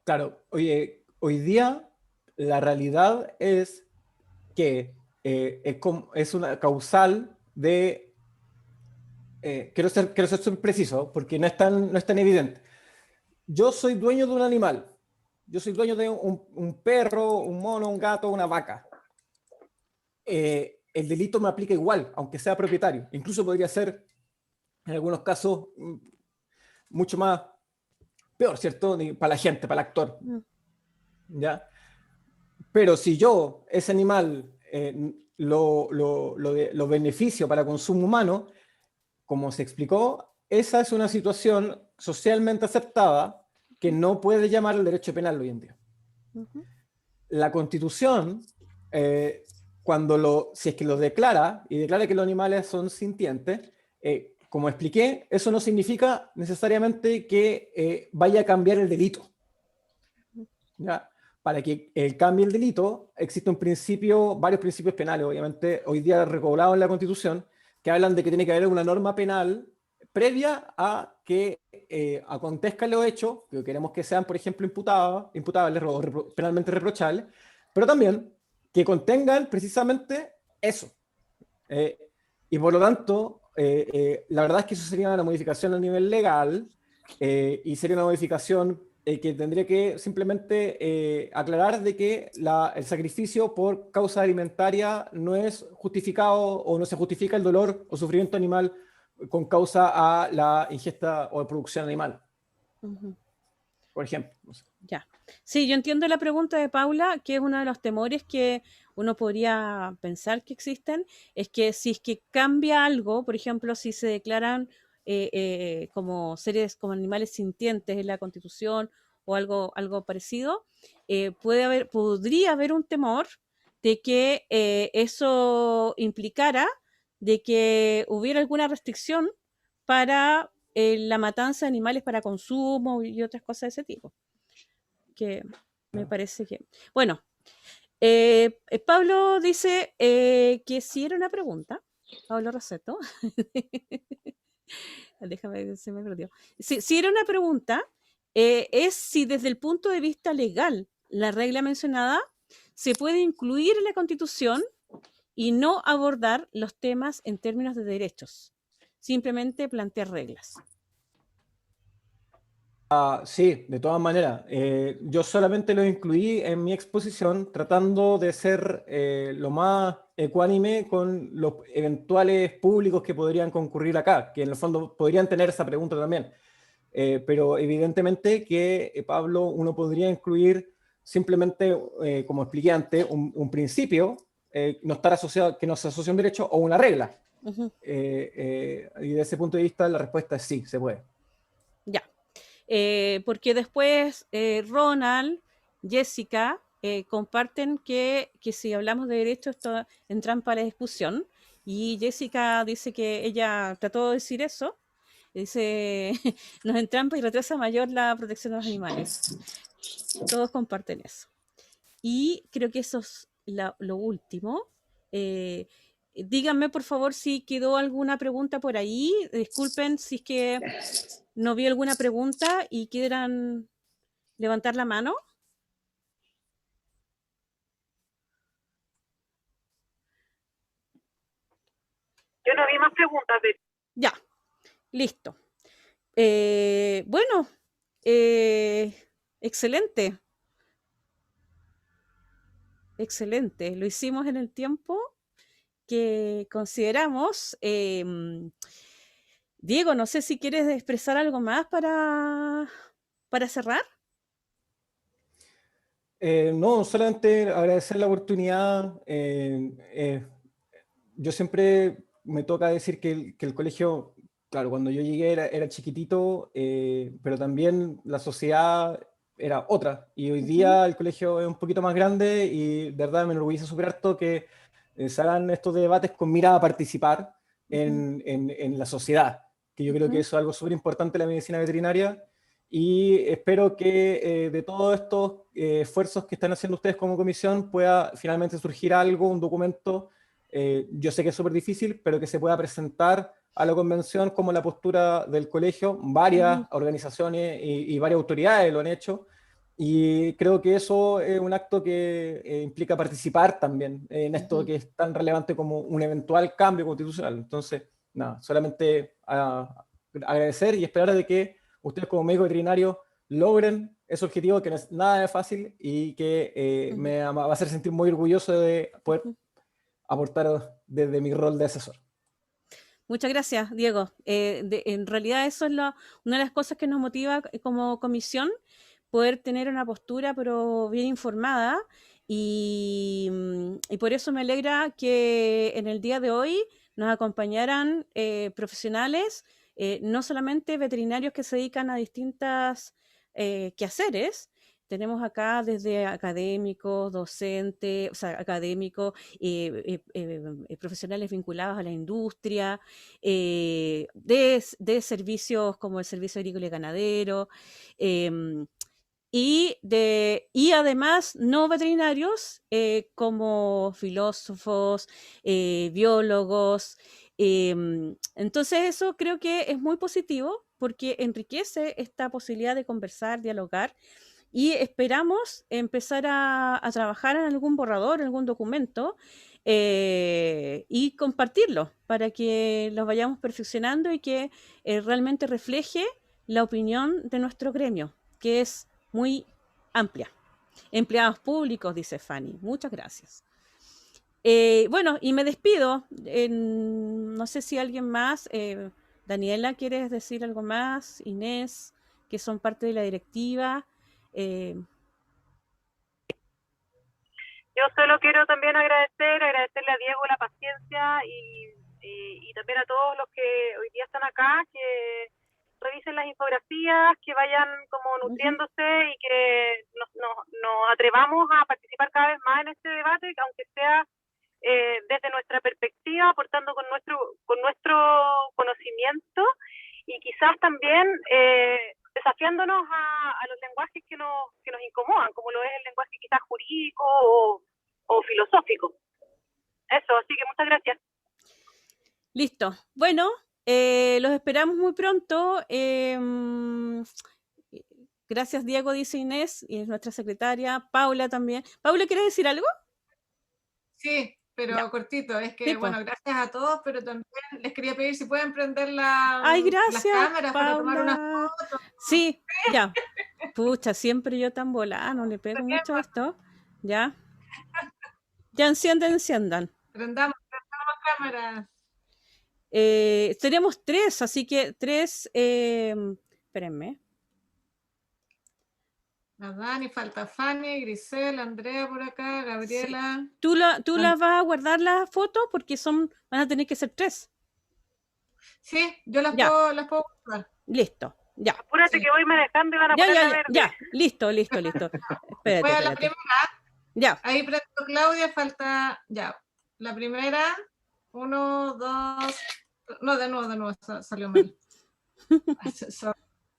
Claro, oye, hoy día la realidad es que es una causal de... quiero ser súper preciso, porque no es tan evidente. Yo soy dueño de un animal. Yo soy dueño de un perro, un mono, un gato, una vaca. El delito me aplica igual, aunque sea propietario. Incluso podría ser, en algunos casos, mucho más peor, ¿cierto? Para la gente, para el actor. ¿Ya? Pero si yo, ese animal, lo beneficio para consumo humano, como se explicó, esa es una situación socialmente aceptada que no puede llamar el derecho penal hoy en día. La Constitución, si es que lo declara y declara que los animales son sintientes, como expliqué, eso no significa necesariamente que vaya a cambiar el delito. ¿Ya? Para que cambie el delito, existe varios principios penales, obviamente, hoy día recoblados en la Constitución, que hablan de que tiene que haber una norma penal previa a que acontezcan los hechos, que queremos que sean, por ejemplo, imputables o penalmente reprochables, pero también que contengan precisamente eso. Y por lo tanto, la verdad es que eso sería una modificación a nivel legal y sería una modificación que tendría que simplemente aclarar de que el sacrificio por causa alimentaria no es justificado o no se justifica el dolor o sufrimiento animal con causa a la ingesta o producción animal. Por ejemplo. No sé. Ya. Sí, yo entiendo la pregunta de Paula, que es uno de los temores que uno podría pensar que existen, es que si es que cambia algo, por ejemplo, si se declaran como seres, como animales sintientes en la Constitución o algo parecido, podría haber un temor de que eso implicara de que hubiera alguna restricción para la matanza de animales para consumo y otras cosas de ese tipo. Que me parece que... Bueno, Pablo dice que si era una pregunta, Pablo Roseto, déjame ver, se me perdió. Si era una pregunta, es si desde el punto de vista legal la regla mencionada se puede incluir en la Constitución y no abordar los temas en términos de derechos, simplemente plantear reglas. Sí, de todas maneras. Yo solamente lo incluí en mi exposición tratando de ser lo más ecuánime con los eventuales públicos que podrían concurrir acá, que en el fondo podrían tener esa pregunta también. Pero evidentemente que, Pablo, uno podría incluir simplemente, como expliqué antes, un principio, no estar asociado, que no se asocia a un derecho o una regla. Y desde ese punto de vista la respuesta es sí, se puede. Ya. Porque después Ronald, Jessica, comparten que si hablamos de derecho esto entrampa a la discusión, y Jessica dice que ella trató de decir eso, dice, nos entrampa y retrasa mayor la protección de los animales. Todos comparten eso. Y creo que eso es lo último. Díganme, por favor, si quedó alguna pregunta por ahí. Disculpen si es que no vi alguna pregunta y quieran levantar la mano. Yo no vi más preguntas. Ya, listo. Bueno, excelente. Excelente. Lo hicimos en el tiempo que consideramos. Diego, no sé si quieres expresar algo más para cerrar. No, solamente agradecer la oportunidad. Yo siempre me toca decir que el colegio, claro, cuando yo llegué era chiquitito, pero también la sociedad era otra. Y hoy día el colegio es un poquito más grande y de verdad me enorgullece súper harto que se hagan estos debates con mira a participar en la sociedad, que yo creo que eso es algo súper importante en la medicina veterinaria. Y espero que de todos estos esfuerzos que están haciendo ustedes como comisión pueda finalmente surgir algo, un documento. Yo sé que es súper difícil, pero que se pueda presentar a la convención como la postura del colegio. Varias organizaciones y varias autoridades lo han hecho. Y creo que eso es un acto que implica participar también en esto que es tan relevante como un eventual cambio constitucional. Entonces, nada, solamente agradecer y esperar de que ustedes como médicos veterinarios logren ese objetivo que no es nada de fácil y que me va a hacer sentir muy orgulloso de poder aportar desde mi rol de asesor. Muchas gracias, Diego. En realidad eso es una de las cosas que nos motiva como comisión, poder tener una postura pero bien informada, y por eso me alegra que en el día de hoy nos acompañaran profesionales, no solamente veterinarios que se dedican a distintas quehaceres. Tenemos acá desde académicos, docentes, o sea, académicos, profesionales vinculados a la industria, de servicios como el servicio agrícola y ganadero, y además no veterinarios como filósofos, biólogos. Entonces eso creo que es muy positivo porque enriquece esta posibilidad de conversar, dialogar, y esperamos empezar a trabajar en algún borrador, en algún documento, y compartirlo para que lo vayamos perfeccionando y que realmente refleje la opinión de nuestro gremio, que es muy amplia. Empleados públicos, dice Fanny. Muchas gracias. Bueno, y me despido. No sé si alguien más, Daniela, ¿quieres decir algo más? Inés, que son parte de la directiva. Yo solo quiero también agradecerle a Diego la paciencia y también a todos los que hoy día están acá, que revisen las infografías, que vayan como nutriéndose y que nos atrevamos a participar cada vez más en este debate, aunque sea desde nuestra perspectiva, aportando con nuestro conocimiento y quizás también desafiándonos a los lenguajes que nos incomodan, como lo es el lenguaje quizás jurídico o filosófico. Eso, así que muchas gracias. Listo. Bueno, los esperamos muy pronto. Gracias, Diego, dice Inés, y es nuestra secretaria. Paula también. Paula, ¿quieres decir algo? Sí, pero ya. Cortito. Es que, Sí, bueno, gracias a todos, pero también les quería pedir si pueden prender Ay, gracias, las cámaras Paula. para tomar una foto. Sí, ya. Pucha, siempre yo tan volada, no le pego mucho a esto. Ya. Ya enciendan. Prendamos cámaras. Tenemos 3, así que 3, espérenme. La Dani, falta Fanny, Grisel, Andrea por acá, Gabriela. Sí. ¿Tú las vas a guardar las fotos? Porque van a tener que ser 3. Sí, yo las puedo guardar. Listo, ya. Apúrate, sí, que voy manejando y van a poner la verde. Ya, listo. Espérate. La primera. Ya. Ahí prendo Claudia, falta ya. La primera, 1, 2, no, de nuevo, salió mal.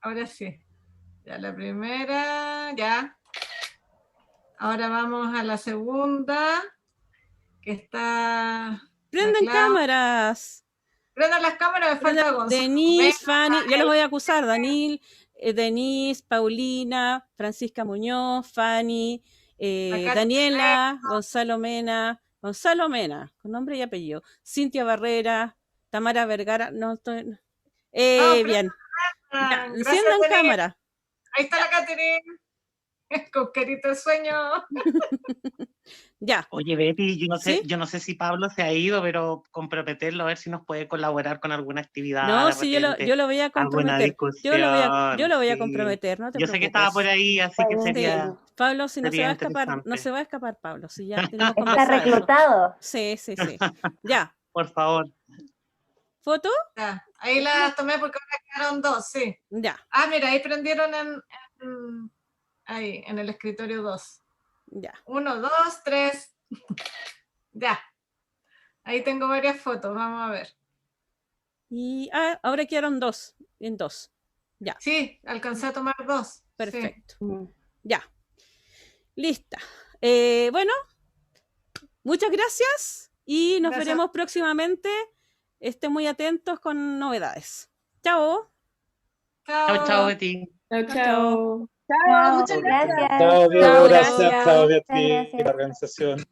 Ahora sí. Ya, la primera, ya. Ahora vamos a la segunda, que está... Prenden cámaras. Prendan las cámaras, me falta Gonzalo. Denise, Fanny, ya los voy a acusar, Denise, Paulina, Francisca Muñoz, Fanny, Daniela, Gonzalo Mena, con nombre y apellido, Cintia Barrera, Tamara Vergara, no estoy... bien. Ya, enciendan cámara. Ahí está la Catherine, con carita de sueño. Ya. Oye, Betty, ¿Sí? yo no sé si Pablo se ha ido, pero comprometerlo a ver si nos puede colaborar con alguna actividad. No, sí, yo lo voy a comprometer. Yo lo voy a comprometer, no te Yo preocupes. sé que estaba por ahí, así que sería... Sí. Pablo, si no se va a escapar, interesante. no se va a escapar, Pablo, si ya tenemos Está conversado eso. reclutado. Sí. Ya. Por favor. ¿Foto? Ya, ahí las tomé porque ahora quedaron 2, sí. Ya. Ah, mira, ahí prendieron ahí, en el escritorio 2. Ya. 1, 2, 3. Ya. Ahí tengo varias fotos, vamos a ver. Y ahora quedaron 2, en 2. Ya. Sí, alcancé a tomar 2. Perfecto. Mm. Ya. Lista. Bueno, muchas gracias y nos Gracias. veremos próximamente. Estén muy atentos con novedades. Chao. Chao, chao, Betty. Chao, Chao, muchas gracias. gracias. Chao, Diego, Chao, gracias. gracias. Chao, Muchas Betty, gracias. la organización.